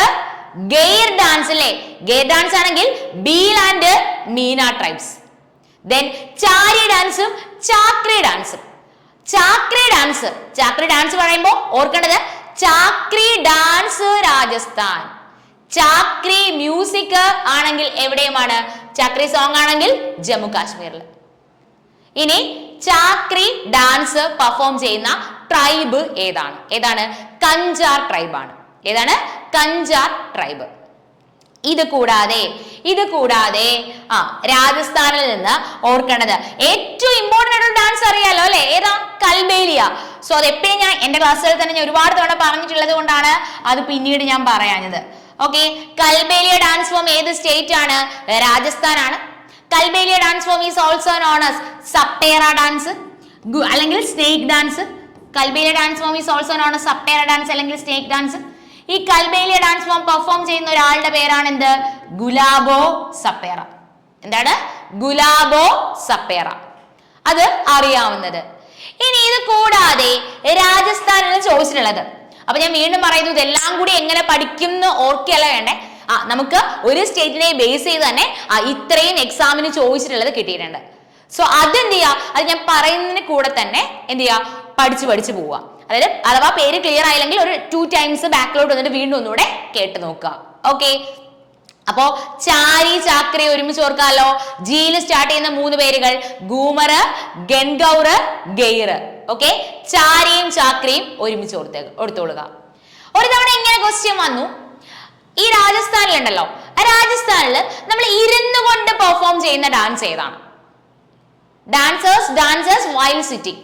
ഗെയിർ ഡാൻസ് അല്ലേ? ഗെയിർ ഡാൻസ് ആണെങ്കിൽ Bhil and Meena tribes. Then Chari ഡാൻസും ചാക്രി ഡാൻസും. ചാക്രി ഡാൻസ് പറയുമ്പോൾ ഓർക്കേണ്ടത് ചാക്രി ഡാൻസ് രാജസ്ഥാൻ, ചാക്രി മ്യൂസിക് ആണെങ്കിൽ എവിടെയുമാണ്? ചാക്രി സോങ് ആണെങ്കിൽ ജമ്മു കാശ്മീരിൽ. ഇനി ചാക്രി ഡാൻസ് പെർഫോം ചെയ്യുന്ന ട്രൈബ് ഏതാണ്? കഞ്ചാർ ട്രൈബ് ആണ്. ഏതാണ്? കഞ്ചാർ ട്രൈബ്. ഇത് കൂടാതെ രാജസ്ഥാനിൽ നിന്ന് ഓർക്കേണ്ടത് ഏറ്റവും ഇമ്പോർട്ടന്റ് ആയിട്ടുള്ള ഡാൻസ് അറിയാലോ അല്ലെ? ഏതാ? കൽബേലിയ. സോ അത് എപ്പോഴും ഞാൻ എന്റെ ക്ലാസ്സുകളിൽ തന്നെ ഞാൻ ഒരുപാട് തവണ പറഞ്ഞിട്ടുള്ളത് കൊണ്ടാണ് അത് പിന്നീട് ഞാൻ പറയാഞ്ഞത്. ഓക്കെ, കൽബേലിയ ഡാൻസ് ഫോം ഏത് സ്റ്റേറ്റ് ആണ്? രാജസ്ഥാൻ ആണ്. Kalbelia dance form is also known as Sapera dance അല്ലെങ്കിൽ snake dance. Kalbelia dance form is also known as Sapera dance അല്ലെങ്കിൽ സ്നേക്ക് ഡാൻസ്. ഈ കൽബേലിയ ഡാൻസ് ഫോം പെർഫോം ചെയ്യുന്ന ഒരാളുടെ പേരാണ് എന്ത്? ഗുലാബോ സപ്പേറ. എന്താണ്? ഗുലാബോ സപ്പേറ. അത് അറിയാവുന്നത്. ഇനി ഇത് കൂടാതെ രാജസ്ഥാനിൽ ചോദിച്ചിട്ടുള്ളത്, അപ്പൊ ഞാൻ വീണ്ടും പറയുന്നു, ഇതെല്ലാം കൂടി എങ്ങനെ പഠിക്കും എന്ന് ഓർക്കല്ല വേണ്ടേ. നമുക്ക് ഒരു സ്റ്റേറ്റിനെ ബേസ് ചെയ്ത് തന്നെ ഇത്രയും എക്സാമിന് ചോദിച്ചിട്ടുള്ളത് കിട്ടിയിട്ടുണ്ട്. സോ അതെന്ത് ചെയ്യാ, അത് ഞാൻ പറയുന്നതിന് കൂടെ തന്നെ എന്ത് ചെയ്യാ, പഠിച്ചു പോവുക. അതായത് അഥവാ പേര് ക്ലിയർ ആയില്ലെങ്കിൽ ഒരു 2 ടൈംസ് ബാക്കിലോട്ട് വന്നിട്ട് വീണ്ടും ഒന്നുകൂടെ കേട്ട് നോക്കുക. ഓക്കെ, അപ്പോ ചാരി ചാക്രി ഒരുമിച്ച് ഓർക്കാമല്ലോ. ജിയിൽ സ്റ്റാർട്ട് ചെയ്യുന്ന 3 പേരുകൾ ഗൂമർ, ഗൻഗൗർ, ഗെയ്ർ. ഓക്കെ, ചാരിയും ചാക്രിയും ഒരുമിച്ച് ഓർത്തോളുക. ഒരു തവണ ഇങ്ങനെ ക്വസ്റ്റ്യൻ വന്നു. ഈ രാജസ്ഥാനിലുണ്ടല്ലോ, രാജസ്ഥാനിൽ നമ്മൾ ഇരുന്നു കൊണ്ട് പെർഫോം ചെയ്യുന്ന ഡാൻസ് ഏതാണ്? Dancers while sitting.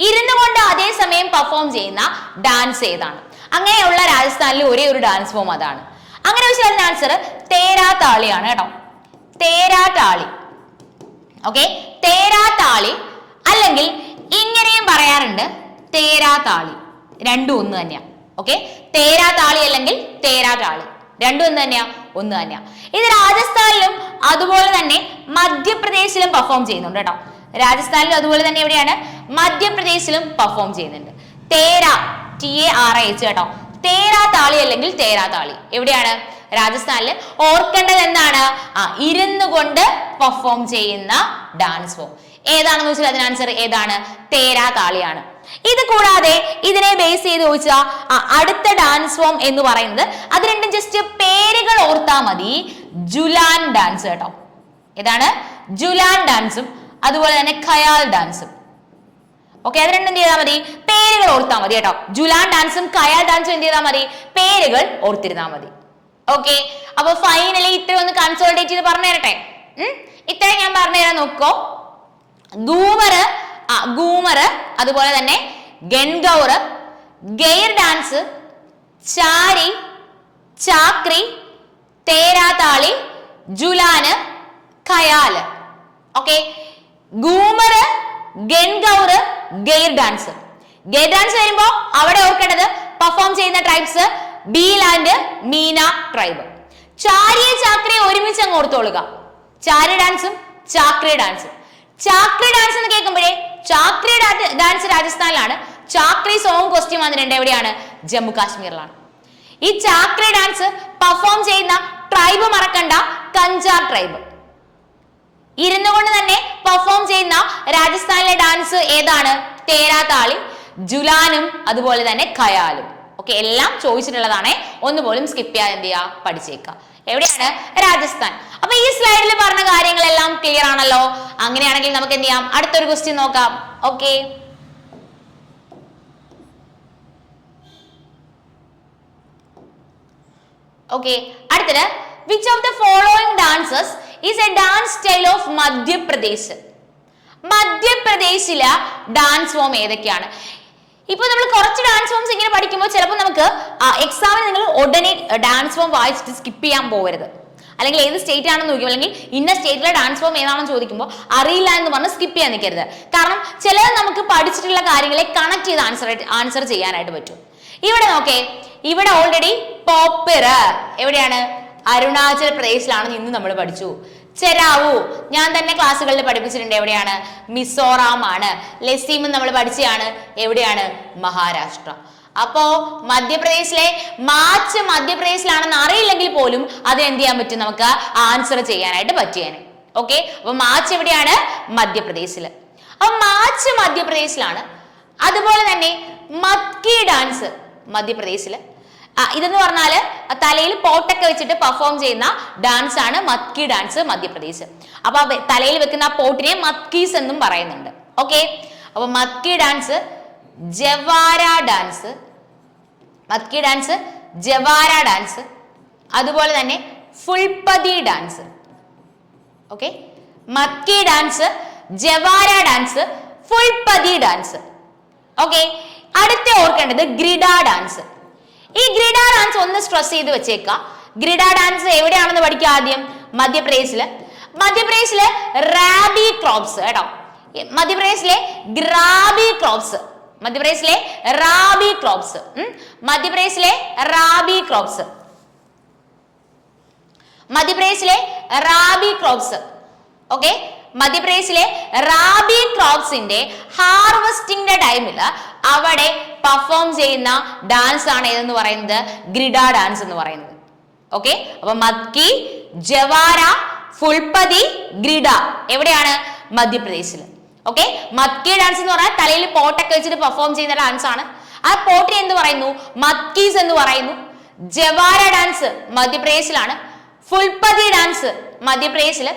ഇരുന്നു കൊണ്ട് അതേസമയം പെർഫോം ചെയ്യുന്ന ഡാൻസ് ഏതാണ്? അങ്ങനെയുള്ള രാജസ്ഥാനിലെ ഒരേ ഒരു ഡാൻസ് ഫോം അതാണ്. അങ്ങനെ വെച്ചാൽ അതിന്റെ ആൻസർ തേരാ താളിയാണ് കേട്ടോ. തേരാ താളി. ഓക്കെ, തേരാ താളി അല്ലെങ്കിൽ ഇങ്ങനെയും പറയാറുണ്ട് തേരാ താളി. രണ്ടും ഒന്ന് തന്നെയാ. ഓക്കെ, തേരാ താളി അല്ലെങ്കിൽ തേരാ താളി രണ്ടും ഒന്ന് തന്നെയാ, ഒന്ന് തന്നെയാ. ഇത് രാജസ്ഥാനിലും അതുപോലെ തന്നെ മധ്യപ്രദേശിലും പെർഫോം ചെയ്യുന്നുണ്ട് കേട്ടോ. രാജസ്ഥാനിലും അതുപോലെ തന്നെ എവിടെയാണ്? മധ്യപ്രദേശിലും പെർഫോം ചെയ്യുന്നുണ്ട്. തേര, TARH കേട്ടോ. തേരാ താളി അല്ലെങ്കിൽ തേരാ താളി എവിടെയാണ്? രാജസ്ഥാനില്. ഓർക്കേണ്ടത് എന്താണ്? ഇരുന്നു കൊണ്ട് പെർഫോം ചെയ്യുന്ന ഡാൻസ് ഫോം ഏതാണെന്ന് വെച്ചാൽ അതിന് ആൻസർ ഏതാണ്? തേരാ താളിയാണ്. ഇത് കൂടാതെ ഇതിനെ ബേസ് ചെയ്ത് ചോദിച്ചാൽ അടുത്ത ഡാൻസ് ഫോം എന്ന് പറയുന്നത്, അത് രണ്ടും ജസ്റ്റ് പേരുകൾ ഓർത്താ മതി. ജുലാൻ ഡാൻസ് കേട്ടോ. ഏതാണ്? ജുലാൻ ഡാൻസും അതുപോലെ തന്നെ ഖയാൽ ഡാൻസും. ഓക്കെ, അത് രണ്ടും എന്ത് ചെയ്താൽ മതി? പേരുകൾ ഓർത്താൽ മതി കേട്ടോ. ജുലാൻ ഡാൻസും ഖയാൽ ഡാൻസും എന്ത് ചെയ്താൽ മതി? പേരുകൾ ഓർത്തിരുന്നാൽ മതി. ഓക്കെ, അപ്പൊ ഫൈനലി ഇത്ര ഒന്ന് കൺസോൾട്ടേറ്റ് ചെയ്ത് പറഞ്ഞു തരട്ടെ. ഇത്രയും ഞാൻ പറഞ്ഞുതരാൻ നോക്കോ. ഗൂമർ, അതുപോലെ തന്നെ ഗൻഗൗർ, ഗെയർ ഡാൻസ്, ചാരി, Chakri, Terah Taali, Jhulan, Khayal. Okay, Ghoomar, Gangaur, Gair dance. Gair dance വരുമ്പോ അവിടെ ഓർക്കേണ്ടത് പെർഫോം ചെയ്യുന്ന tribes Bhil and Meena tribe. ചാരിയെ ചാക്രിയെ ഒരുമിച്ച് അങ്ങ് ഓർത്തോളുക. ചാരി ഡാൻസും ചാക്രി ഡാൻസും. ചാക്രി ഡാൻസ് എന്ന് കേൾക്കുമ്പോഴേ ചാക്രി ഡാൻസ് രാജസ്ഥാനിലാണ്. ചാക്രി സോങ് ക്വസ്റ്റ്യൻ വന്നിട്ടുണ്ട് എവിടെയാണ്? ജമ്മു കാശ്മീരിലാണ്. ഈ ചാക്രി ഡാൻസ് പെർഫോം ചെയ്യുന്ന ട്രൈബ് മറക്കണ്ട, കഞ്ചാർ ട്രൈബ്. ഇരുന്നു കൊണ്ട് തന്നെ പെർഫോം ചെയ്യുന്ന രാജസ്ഥാനിലെ ഡാൻസ് ഏതാണ്? തേരാ താളി, ജുലാനും അതുപോലെ തന്നെ ഖയാലും. ഓക്കെ, എല്ലാം ചോദിച്ചിട്ടുള്ളതാണ്. ഒന്നുപോലും സ്കിപ്പ് ചെയ്യാതെ എന്ത് ചെയ്യുക, പഠിച്ചേക്കുക. എവിടെയാണ്? രാജസ്ഥാൻ. അപ്പൊ ഈ സ്ലൈഡിൽ പറഞ്ഞ കാര്യങ്ങളെല്ലാം ക്ലിയർ ആണല്ലോ. അങ്ങനെയാണെങ്കിൽ നമുക്ക് എന്ത് ചെയ്യാം, അടുത്തൊരു ക്വസ്റ്റ്യൻ നോക്കാം. ഓക്കെ, അടുത്തത് which of the following dances is a dance style of Madhya Pradesh? മധ്യപ്രദേശിലെ ഡാൻസ് ഫോം ഏതൊക്കെയാണ്? ഇപ്പൊ നമ്മൾ കുറച്ച് ഡാൻസ് ഫോംസ് ഇങ്ങനെ പഠിക്കുമ്പോൾ ചിലപ്പോൾ നമുക്ക് എക്സാമിന് നിങ്ങൾ ഉടനെ ഡാൻസ് ഫോം വായിച്ചിട്ട് സ്കിപ്പ് ചെയ്യാൻ പോകരുത്. അല്ലെങ്കിൽ ഏത് സ്റ്റേറ്റ് ആണെന്ന് നോക്കും, അല്ലെങ്കിൽ ഇന്ന സ്റ്റേറ്റിലെ ഡാൻസ് ഫോം ഏതാണെന്ന് ചോദിക്കുമ്പോൾ അറിയില്ല എന്ന് പറഞ്ഞ് സ്കിപ്പ് ചെയ്യാൻ നിൽക്കരുത്. കാരണം ചിലത് നമുക്ക് പഠിച്ചിട്ടുള്ള കാര്യങ്ങളെ കണക്ട് ചെയ്ത് ആൻസർ ചെയ്യാനായിട്ട് പറ്റും. ഇവിടെ നോക്കേ, ഇവിടെ ഓൾറെഡി പോപ്പിറ എവിടെയാണ്? അരുണാചൽ പ്രദേശിലാണ് ഇന്ന് നമ്മൾ പഠിച്ചു. ചെരാവു ഞാൻ തന്നെ ക്ലാസ്സുകളിൽ പഠിപ്പിച്ചിട്ടുണ്ട്. എവിടെയാണ്? മിസോറാം ആണ്. ലെസീം നമ്മൾ പഠിച്ചതാണ് എവിടെയാണ്? മഹാരാഷ്ട്ര. അപ്പോ മധ്യപ്രദേശിലെ മാച്ച് മധ്യപ്രദേശിലാണെന്ന് അറിയില്ലെങ്കിൽ പോലും അത് എന്ത് ചെയ്യാൻ പറ്റും? നമുക്ക് ആൻസർ ചെയ്യാനായിട്ട് പറ്റിയാണ്. ഓക്കെ, അപ്പൊ മാച്ച് എവിടെയാണ്? മധ്യപ്രദേശില്. അപ്പൊ മാച്ച് മധ്യപ്രദേശിലാണ്. അതുപോലെ തന്നെ മത്കി ഡാൻസ് മധ്യപ്രദേശില്. ഇതെന്ന് പറഞ്ഞാല് തലയിൽ പോട്ടൊക്കെ വെച്ചിട്ട് പെർഫോം ചെയ്യുന്ന ഡാൻസ് ആണ് മത്കി ഡാൻസ് മധ്യപ്രദേശ്. അപ്പൊ തലയിൽ വെക്കുന്ന ആ പോട്ടിനെ മത്കീസ് എന്നും പറയുന്നുണ്ട്. ഓക്കെ, അപ്പൊ Matki dance, Jawara dance, Matki dance, Jawara dance, അതുപോലെ തന്നെ Phulpati dance. Okay, Matki dance, Jawara dance, Phulpati dance. Okay, അടുത്ത ഓർക്കേണ്ടത് ഗ്രിഡ ഡാൻസ്. ഈ ഗ്രിഡ ഡാൻസ് ഒന്ന് സ്ട്രെസ് ചെയ്ത് വെച്ചേക്കാം. ഗ്രിഡ ഡാൻസ് എവിടെയാണെന്ന് പഠിക്കുക ആദ്യം. മധ്യപ്രദേശില്. മധ്യപ്രദേശിലെ റാബി ക്രോപ്സ് കേട്ടോ. മധ്യപ്രദേശിലെ ഗ്രാബി ക്രോപ്സ്. മധ്യപ്രദേശിലെ റാബി ക്രോപ്സ്. മധ്യപ്രദേശിലെ റാബി ക്രോപ്സ്. മധ്യപ്രദേശിലെ റാബി ക്രോപ്സ്. ഓക്കെ, മധ്യപ്രദേശിലെ റാബി ക്രോപ്സിന്റെ ഹാർവെസ്റ്റിംഗിന്റെ ടൈമിൽ അവിടെ പെർഫോം ചെയ്യുന്ന ഡാൻസ് ആണ് ഏതെന്ന് പറയുന്നത്? ഗ്രിഡ ഡാൻസ് എന്ന് പറയുന്നത്. ഓക്കെ, അപ്പൊ മത്കി, ജവാര, ഫുൾപതി, ഗ്രിഡ എവിടെയാണ്? മധ്യപ്രദേശിൽ. ഓക്കെ, മത്കി ഡാൻസ് എന്ന് പറഞ്ഞാൽ തലയിൽ പോട്ടൊക്കെ വെച്ചിട്ട് പെർഫോം ചെയ്യുന്ന ഡാൻസ് ആണ്. ആ പോട്ടിനെ എന്ത് പറയുന്നു? മത്കീസ് എന്ന് പറയുന്നു. ജവാര ഡാൻസ് മധ്യപ്രദേശിലാണ്. ഫുൾപതി ഡാൻസ് മധ്യപ്രദേശില്.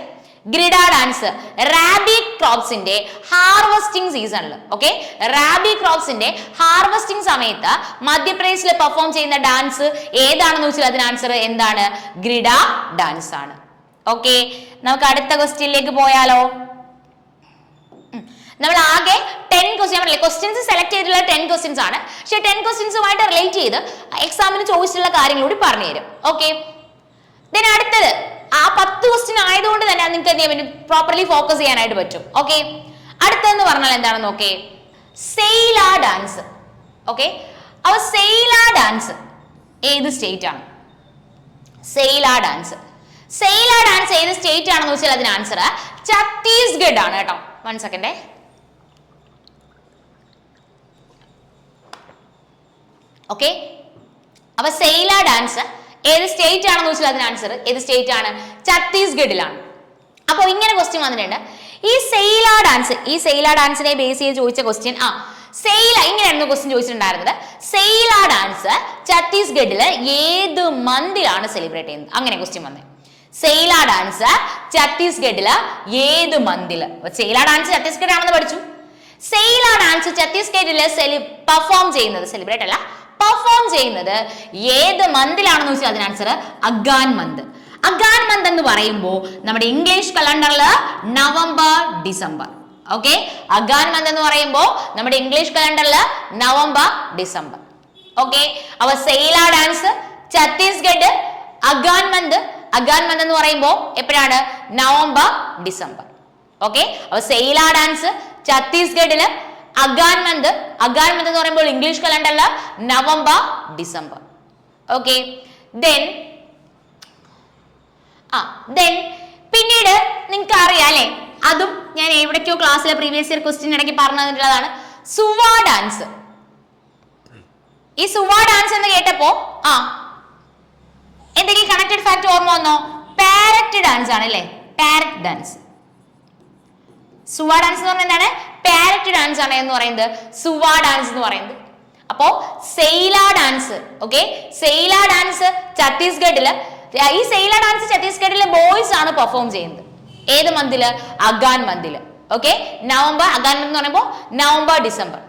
ഗ്രിഡ ഡാൻസ് റാബി ക്രോപ്സിന്റെ ഹാർവെസ്റ്റിംഗ് സീസണിൽ. ഓക്കെ, റാബി ക്രോപ്സിന്റെ ഹാർവെസ്റ്റിംഗ് സമയത്ത് മധ്യപ്രദേശിൽ പെർഫോം ചെയ്യുന്ന ഡാൻസ് ഏതാണെന്ന് വെച്ചാൽ അതിന് ആൻസർ എന്താണ്? ഗ്രിഡ ഡാൻസ് ആണ്. ഓക്കെ, നമുക്ക് അടുത്ത ക്വസ്റ്റ്യനിലേക്ക് പോയാലോ? നമ്മൾ ആകെ 10 ക്വസ്റ്റ്യൻസ് സെലക്ട് ചെയ്തിട്ടുള്ള 10 ക്വസ്റ്റ്യൻസ് ആണ്. പക്ഷെ 10 ക്വസ്റ്റ്യൻസുമായിട്ട് റിലേറ്റ് ചെയ്ത് എക്സാമിന് ചോദിച്ചിട്ടുള്ള കാര്യങ്ങൾ കൂടി പറഞ്ഞു തരും. ഓക്കെ, ദെൻ അടുത്തത് ആ 10 ക്വസ്റ്റ്യൻ ആയതുകൊണ്ട് തന്നെ നിങ്ങൾക്ക് എന്ത് ചെയ്യാൻ പറ്റും? പ്രോപ്പർലി ഫോക്കസ് ചെയ്യാനായിട്ട് പറ്റും. ഓക്കെ, അടുത്തെന്ന് പറഞ്ഞാൽ എന്താണെന്ന് നോക്കേ, സെയില ഡാൻസ്. ഓക്കെ, അപ്പൊ സെയില ഡാൻസ് ഏത് സ്റ്റേറ്റ് ആണ്? സെയില ഡാൻസ്. സെയില ഡാൻസ് ഏത് സ്റ്റേറ്റ് ആണെന്ന് വെച്ചാൽ അതിന് ആൻസർ ഛത്തീസ്ഗഡ് ആണ് കേട്ടോ. 1 സെക്കൻഡ്. ഓക്കെ, അപ്പൊ സെയില ഡാൻസ് ഏത് സ്റ്റേറ്റ് ആണെന്ന് വെച്ചാൽ അതിന് ആൻസർ ഏത് സ്റ്റേറ്റ് ആണ്? ഛത്തീസ്ഗഡിലാണ്. അപ്പൊ ഇങ്ങനെ ക്വസ്റ്റ്യൻ വന്നിട്ടുണ്ട്. ഈ സെയില ഡാൻസിനെ ബേസ് ചെയ്ത് ചോദിച്ച ക്വസ്റ്റ്യൻ സെയില ഇങ്ങനെയായിരുന്നു ക്വസ്റ്റ്യൻ ചോദിച്ചിട്ടുണ്ടായിരുന്നത്. സെയില ഡാൻസ് ഛത്തീസ്ഗഡില് ഏത് മന്തിലാണ് സെലിബ്രേറ്റ് ചെയ്യുന്നത്? അങ്ങനെ ക്വസ്റ്റ്യൻ വന്നത്. സെയില ഡാൻസ് ഛത്തീസ്ഗഡില് ഏത് മന്തില്? സെയില ഡാൻസ് ഛത്തീസ്ഗഡ് ആണെന്ന് പഠിച്ചു. സെയില ഡാൻസ് ഛത്തീസ്ഗഡില് പെർഫോം ചെയ്യുന്നത്, സെലിബ്രേറ്റ് അല്ല, പെർഫോം ചെയ്യുന്നത് ഏത് മന്തിലാണെന്ന് വെച്ചാൽ അതിന് answer again month. Again month എന്ന് പറയുമ്പോൾ നമ്മുടെ ഇംഗ്ലീഷ് കലണ്ടറിൽ November, December. Okay, again month എന്ന് പറയുമ്പോൾ നമ്മുടെ ഇംഗ്ലീഷ് കലണ്ടറിൽ നവംബർ, ഡിസംബർ. ഓക്കെ, അപ്പൊ സെയില ഡാൻസ് ഛത്തീസ്ഗഡ്, അഗാൻ മന്ത് എന്ന് പറയുമ്പോൾ എപ്പോഴാണ്? November, December. ഓക്കെ, അപ്പൊ സെയില ഡാൻസ് ഛത്തീസ്ഗഡില്, അഗാൻ മന്ത് എന്ന് പറയുമ്പോൾ ഇംഗ്ലീഷ് കലണ്ടറിൽ നവംബർ, ഡിസംബർ. ഓക്കെ, ദെൻ പിന്നീട് നിങ്ങൾക്ക് അറിയാം അല്ലെ, അതും ഞാൻ എവിടേക്കോ ക്ലാസ്സിലെ പ്രീവിയസ് ഇയർ ക്വസ്റ്റ്യൻ ഇടയ്ക്ക് പറഞ്ഞു തന്നിട്ടുള്ളതാണ്, സുവ ഡാൻസ്. ഈ സുവ ഡാൻസ് എന്ന് കേട്ടപ്പോ എന്തെങ്കിലും കണക്റ്റഡ് ഫാക്ട് ഓർമ്മ വന്നോ? പാരറ്റ് ഡാൻസ് ആണ് അല്ലേ? Parrot dance. സുവ ഡാൻസ് എന്ന് പറഞ്ഞാൽ എന്താണ്? പാരറ്റ് ഡാൻസ് ആണ് എന്ന് പറയുന്നത് സുവ ഡാൻസ് എന്ന് പറയുന്നത്. അപ്പോ Saila dance. Okay, Saila dance ഛത്തീസ്ഗഡില്, ഈ സെയില ഡാൻസ് ഛത്തീസ്ഗഡിലെ ബോയ്സ് ആണ് പെർഫോം ചെയ്യുന്നത്. ഏത് മന്തില്? അഗാൻ മന്തില്. ഓക്കെ, നവംബർ, അഗാൻ മന്ത് എന്ന് പറയുമ്പോൾ നവംബർ, ഡിസംബർ.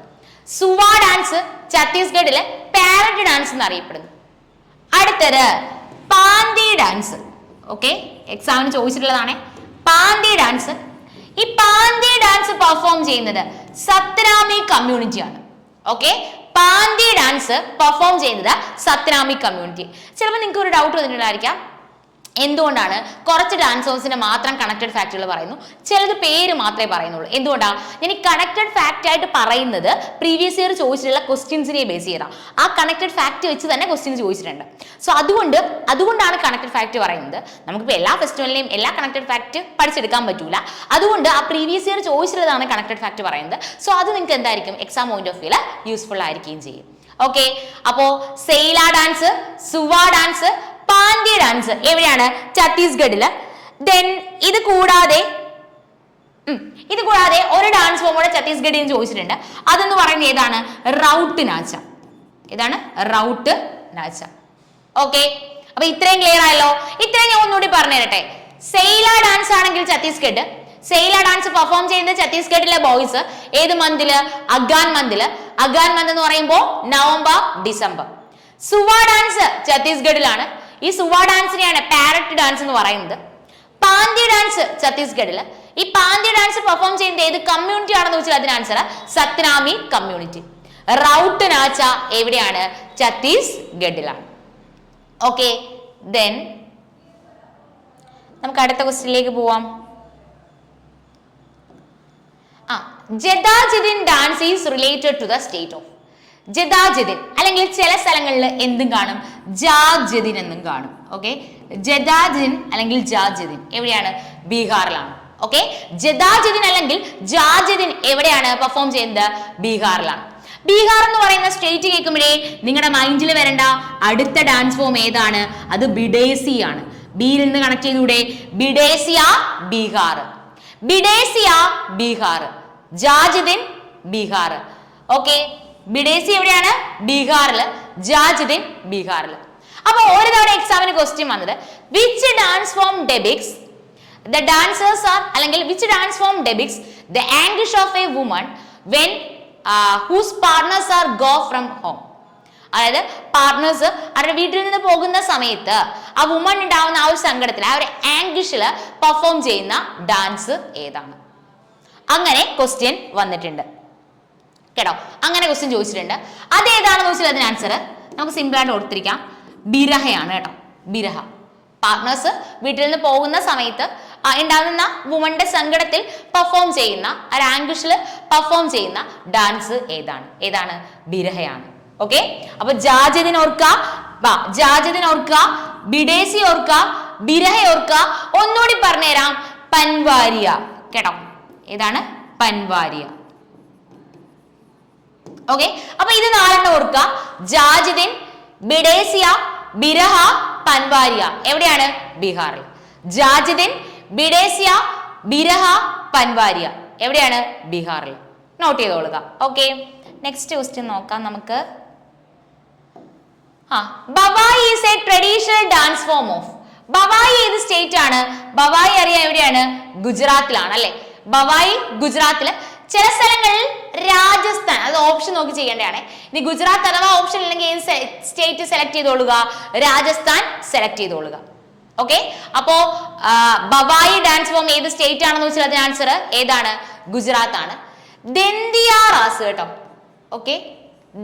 സുവ ഡാൻസ് ഛത്തീസ്ഗഡിലെ പാരറ്റ് ഡാൻസ് എന്ന് അറിയപ്പെടുന്നു. അടുത്തത് പാന്തി ഡാൻസ്. ഓക്കെ, എക്സാമിന് ചോദിച്ചിട്ടുള്ളതാണ് പാന്തി ഡാൻസ്. ഈ പാന്തി ഡാൻസ് പെർഫോം ചെയ്യുന്നത് സത്നാമി കമ്മ്യൂണിറ്റി ആണ്. ഓക്കെ, പാന്തി ഡാൻസ് പെർഫോം ചെയ്യുന്നത് സത്നാമി കമ്മ്യൂണിറ്റി. ചിലപ്പോൾ നിങ്ങൾക്ക് ഒരു ഡൗട്ട് വന്നിട്ടുണ്ടായിരിക്കാം, എന്തുകൊണ്ടാണ് കുറച്ച് ഡാൻസേഴ്സിന് മാത്രം കണക്റ്റഡ് ഫാക്റ്റുകൾ പറയുന്നു, ചിലത് പേര് മാത്രമേ പറയുന്നുള്ളൂ? എന്തുകൊണ്ടാണ് ഞാൻ ഈ കണക്റ്റഡ് ഫാക്റ്റ് ആയിട്ട് പറയുന്നത്? പ്രീവിയസ് ഇയർ ചോദിച്ചിട്ടുള്ള ക്വസ്റ്റ്യൻസിനെ ബേസ് ചെയ്താൽ ആ കണക്റ്റഡ് ഫാക്ട് വെച്ച് തന്നെ ക്വസ്റ്റ്യൻസ് ചോദിച്ചിട്ടുണ്ട്. സോ അതുകൊണ്ടാണ് കണക്റ്റഡ് ഫാക്ട് പറയുന്നത്. നമുക്കിപ്പോൾ എല്ലാ ഫെസ്റ്റിവലിനെയും എല്ലാ കണക്റ്റഡ് ഫാക്ട് പഠിച്ചെടുക്കാൻ പറ്റൂല. അതുകൊണ്ട് ആ പ്രീവിയസ് ഇയർ ചോദിച്ചിട്ടുള്ളതാണ് കണക്റ്റഡ് ഫാക്ട് പറയുന്നത്. സോ അത് നിങ്ങൾക്ക് എന്തായിരിക്കും? എക്സാം പോയിന്റ് ഓഫ് വ്യൂല് യൂസ്ഫുൾ ആയിരിക്കുകയും ചെയ്യും. ഓക്കെ, അപ്പോ Saila dance, സുവ dance, Panthi dance എവിടെയാണ്? ഛത്തീസ്ഗഡില്. ദെൻ ഇത് കൂടാതെ ഒരു ഡാൻസ് ഫോം കൂടെ ഛത്തീസ്ഗഡിൽ നിന്ന് ചോദിച്ചിട്ടുണ്ട്. അതെന്ന് പറയുന്നത് ഏതാണ്? റൗട്ട് നാച്ച. ഏതാണ്? റൗട്ട് നാച്ച. ഓക്കെ, അപ്പൊ ഇത്രയും ക്ലിയർ ആയല്ലോ. ഇത്രയും ഞാൻ ഒന്നുകൂടി പറഞ്ഞു തരട്ടെ. സെയില ഡാൻസ് ആണെങ്കിൽ ഛത്തീസ്ഗഡ്, സെയില ഡാൻസ് പെർഫോം ചെയ്യുന്നത് ഛത്തീസ്ഗഡിലെ ബോയ്സ് ഏത് മന്തില്? അഗാൻ മന്തില്. അഗാൻ മന്ത് എന്ന് പറയുമ്പോൾ നവംബർ, ഡിസംബർ. സുവ ഡാൻസ് ഛത്തീസ്ഗഡിലാണ്. ഈ സുവ ഡാൻസിനെയാണ് പാരറ്റ് ഡാൻസ് എന്ന് പറയുന്നത്. പാന്തി ഡാൻസ് ഛത്തീസ്ഗഡില്. ഈ പാന്തി ഡാൻസ് പെർഫോം ചെയ്യുന്നത് ഏത് കമ്മ്യൂണിറ്റി ആണെന്ന് വെച്ചാൽ അതിന് ആൻസർ സത്നാമി കമ്മ്യൂണിറ്റി. റൗട്ട് നാച്ച എവിടെയാണ്? ഛത്തീസ്ഗഡിലാണ്. ഓക്കെ, ദെൻ നമുക്ക് അടുത്ത ക്വസ്റ്റ്യനിലേക്ക് പോവാം. Jatjatin dance is related to the state of. Jatjatin അല്ലെങ്കിൽ ചില സ്ഥലങ്ങളിൽ എന്തും കാണും, ജാജിദിൻ എന്നും കാണും. ഓക്കെ, ജദാജിദിൻ അല്ലെങ്കിൽ ജാജിദിൻ എവിടെയാണ്? ബീഹാറിലാണ്. ഓക്കെ, ജദാജിദിൻ അല്ലെങ്കിൽ ജാജിദിൻ എവിടെയാണ് പെർഫോം ചെയ്യുന്നത്? ബീഹാറിലാണ്. ബീഹാർ എന്ന് പറയുന്ന സ്റ്റേറ്റ് കേൾക്കുമ്പോഴേ നിങ്ങളുടെ മൈൻഡിൽ വരേണ്ട അടുത്ത ഡാൻസ് ഫോം ഏതാണ്? അത് ബിഡേസി ആണ്. ബിയിൽ നിന്ന് കണക്ട് ചെയ്തൂടെ? ബിഡേസിയ ബീഹാർ, ബിഡേസിയ ബീഹാർ, ജാജിദിൻ ബീഹാർ. ഓക്കെ, ബിഡേസി എവിടെയാണ്? ബീഹാറില്, ജാജിദിൻ ബീഹാറില്. അപ്പൊ ഒരു തവണ എക്സാമിന് ക്വസ്റ്റ്യൻ വന്നത് which dance form depicts the dancers R, അല്ലെങ്കിൽ which dance form depicts the anguish of A woman when whose partners R go from home. അതായത് പാർട്ട്നേഴ്സ് അവരുടെ വീട്ടിൽ നിന്ന് പോകുന്ന സമയത്ത് ആ വുമൺ ഉണ്ടാവുന്ന ആ ഒരു സങ്കടത്തിൽ, ആ ഒരു ആംഗ്വിഷില് പെർഫോം ചെയ്യുന്ന ഡാൻസ് ഏതാണ്? അങ്ങനെ ക്വസ്റ്റ്യൻ വന്നിട്ടുണ്ട് കേട്ടോ. അങ്ങനെ ക്വസ്റ്റ്യൻ ചോദിച്ചിട്ടുണ്ട്. അതേതാണെന്ന് ചോദിച്ചാൽ അതിന് ആൻസർ നമുക്ക് സിമ്പിൾ ആയിട്ട് ഓർത്തിരിക്കാം, ബിരഹയാണ് കേട്ടോ. ബിരഹ. പാർട്ട്നേഴ്സ് വീട്ടിൽ നിന്ന് പോകുന്ന സമയത്ത് ഉണ്ടാകുന്ന വുമന്റെ സങ്കടത്തിൽ പെർഫോം ചെയ്യുന്ന, ആ ആംഗ്വിഷില് പെർഫോം ചെയ്യുന്ന ഡാൻസ് ഏതാണ്? ഏതാണ്? ബിരഹയാണ്. ഓക്കെ, അപ്പൊ ജാജിദിൻ ഓർക്കുക, ജാജിദിൻ ഓർക്കുക, ബിഡേസി ഓർക്കുക, ബിരഹ ഓർക്കുക. ഒന്നുകൂടി പറഞ്ഞുതരാം, പൻവാരിയ കേട്ടോ. ഏതാണ്? പൻവാരിയ. ഓക്കെ, അപ്പൊ ഇത് നാലെണ്ണം ഓർക്കുക. ജാജിദിൻ, ബിഡേസിയ, ബിരഹ, പൻവാരിയ എവിടെയാണ്? ബീഹാറിൽ. ജാജിദിൻ, ബിഡേസിയ, ബിരഹ, പൻവാരിയ എവിടെയാണ്? ബീഹാറിൽ. നോട്ട് ചെയ്തോളുക. ഓക്കെ, നെക്സ്റ്റ് ക്വസ്റ്റ്യൻ നോക്കാം നമുക്ക്. Bhavai is a traditional dance form of. Bhavai ഏത് സ്റ്റേറ്റ് ആണ്? ബവായി അറിയാം എവിടെയാണ്? ഗുജറാത്തിലാണ് അല്ലെ. ബവായി ഗുജറാത്തില്. ചില സ്ഥലങ്ങളിൽ രാജസ്ഥാൻ, അത് ഓപ്ഷൻ നോക്കി ചെയ്യേണ്ടതാണ്. ഇനി ഗുജറാത്ത് അഥവാ ഓപ്ഷൻ ഇല്ലെങ്കിൽ ഏത് സ്റ്റേറ്റ് സെലക്ട് ചെയ്തോളുക? രാജസ്ഥാൻ സെലക്ട് ചെയ്തോളുക. ഓക്കെ, അപ്പോ ബവായി ഡാൻസ് ഫോം ഏത് സ്റ്റേറ്റ് ആണെന്ന് വെച്ചാൽ അതിന് ആൻസർ ഏതാണ്? ഗുജറാത്ത് ആണ്. ദന്തിയ റാസ് കേട്ടോ. ഓക്കെ,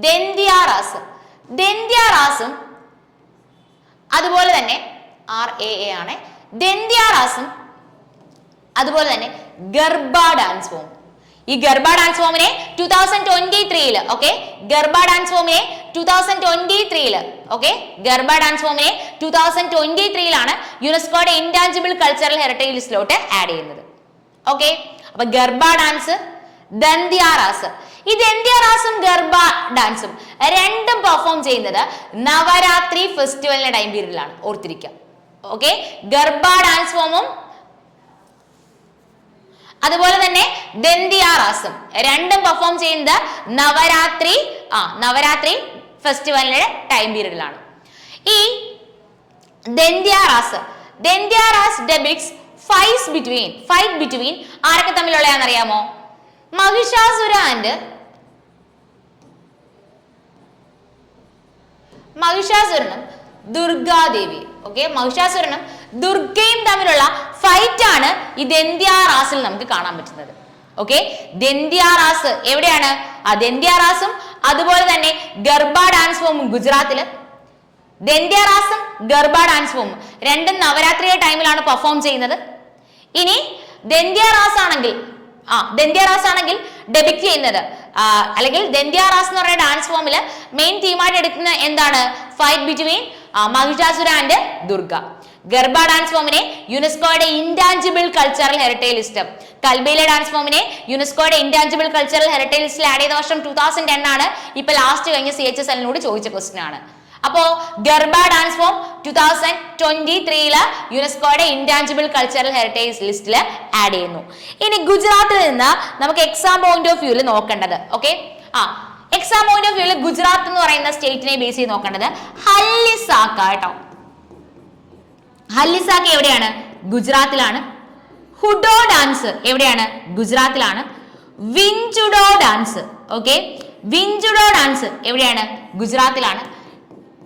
ദന്തിയ റാസ്. ദന്തിയ റാസും അതുപോലെ തന്നെ RAA ആണ്. ദന്തിയ റാസും അതുപോലെ തന്നെ ഗർബ ഡാൻസ് ഫോം. ഈ ഗർബ ഡാൻസ് ഫോമിനെ 2023 ഓക്കെ, ഗർബ ഡാൻസ് ഫോമിനെ 2023 ഓക്കെ, ഗർബ ഡാൻസ് ഫോമിനെ 2023 യുനെസ്കോയുടെ ഇൻടാഞ്ചിബിൾ കൾച്ചറൽ ഹെറിറ്റേജ് ലിസ്റ്റിലോട്ട് ആഡ് ചെയ്യുന്നത്. ഓക്കെ, അപ്പൊ ഗർബ ഡാൻസ്, ദന്തിയ റാസ്. ഈ ദന്തിയ റാസും ഗർബ ഡാൻസും രണ്ടും പെർഫോം ചെയ്യുന്നത് നവരാത്രി ഫെസ്റ്റിവലിന്റെ ടൈം പീരീഡിലാണ്. ഓർത്തിരിക്കുക. ഓക്കെ, ഗർബ ഡാൻസ് ഫോമും അതുപോലെ തന്നെ ദന്തിയ റാസും രണ്ടും പെർഫോം ചെയ്യുന്നത് നവരാത്രി ഫെസ്റ്റിവലിന്റെ ടൈം പീരീഡിലാണ്. ഈ ദന്തിയ റാസ് ഡെപിക്സ് ഫൈറ്റ് ബിറ്റ്വീൻ ആരൊക്കെ തമ്മിലുള്ളതാണെന്ന് അറിയാമോ? മഹിഷാസുരനും ദുർഗാദേവി. ഓക്കെ, മഹിഷാസുരനും ദുർഗയും തമ്മിലുള്ള ഫൈറ്റ് ആണ് ഈ ദന്തിയ റാസിൽ നമുക്ക് കാണാൻ പറ്റുന്നത്. ഓക്കെ, ദന്തിയ റാസ് എവിടെയാണ്? ദന്തിയ റാസും അതുപോലെ തന്നെ ഗർബ ഡാൻസ് ഫോമും ഗുജറാത്തില്. ദന്തിയ റാസും ഗർബ ഡാൻസ് ഫോമും രണ്ടും നവരാത്രിയുടെ ടൈമിലാണ് പെർഫോം ചെയ്യുന്നത്. ഇനി ദന്തിയ റാസ് ആണെങ്കിൽ ഡെപിക്ട് ചെയ്യുന്നത് അല്ലെങ്കിൽ ദന്തിയ റാസ് എന്ന് പറയുന്ന ഡാൻസ് ഫോമില് മെയിൻ തീമായിട്ട് എടുക്കുന്ന എന്താണ്? Fight between Mahishasura and Durga. Garba dance ഫോമിനെ യുനെസ്കോയുടെ ഇൻടാഞ്ചിബിൾ കൾച്ചറൽ ഹെറിറ്റേജ് ലിസ്റ്റ്, കൽബയിലെ ഡാൻസ് ഫോമിനെ യുനെസ്കോയുടെ ഇൻടാഞ്ചിബിൾ കൾച്ചറൽ ഹെറിറ്റേജ് ലിസ്റ്റിൽ ആഡ് ചെയ്ത വർഷം 2010 ആണ്. ഇപ്പൊ ലാസ്റ്റ് കഴിഞ്ഞ CHSL ചോദിച്ച ക്വസ്റ്റ്യൻ ആണ്. അപ്പോ ഗർബ ഡാൻസ് ഫോം 2023 യുനെസ്കോയുടെ ഇൻടാഞ്ചിബിൾ കൾച്ചറൽ ഹെറിറ്റേജ് ലിസ്റ്റിൽ ആഡ് ചെയ്യുന്നു. ഇനി ഗുജറാത്തിൽ നിന്ന് നമുക്ക് എക്സാം പോയിന്റ് ഓഫ് വ്യൂല് നോക്കേണ്ടത്. ഓക്കെ, എക്സാം പോയിന്റ് ഓഫ് വ്യൂല് ഗുജറാത്ത് എന്ന് പറയുന്ന സ്റ്റേറ്റിനെ ബേസ് ചെയ്ത് നോക്കേണ്ടത് ഹല്ലിസാക്ക കേട്ടോ. ഹല്ലിസാക്ക എവിടെയാണ്? ഗുജറാത്തിലാണ്. ഹുഡോ ഡാൻസ് എവിടെയാണ്? ഗുജറാത്തിലാണ്. വിഞ്ചുഡോ ഡാൻസ്, ഓക്കെ, വിഞ്ചുഡോ ഡാൻസ് എവിടെയാണ്? ഗുജറാത്തിലാണ്.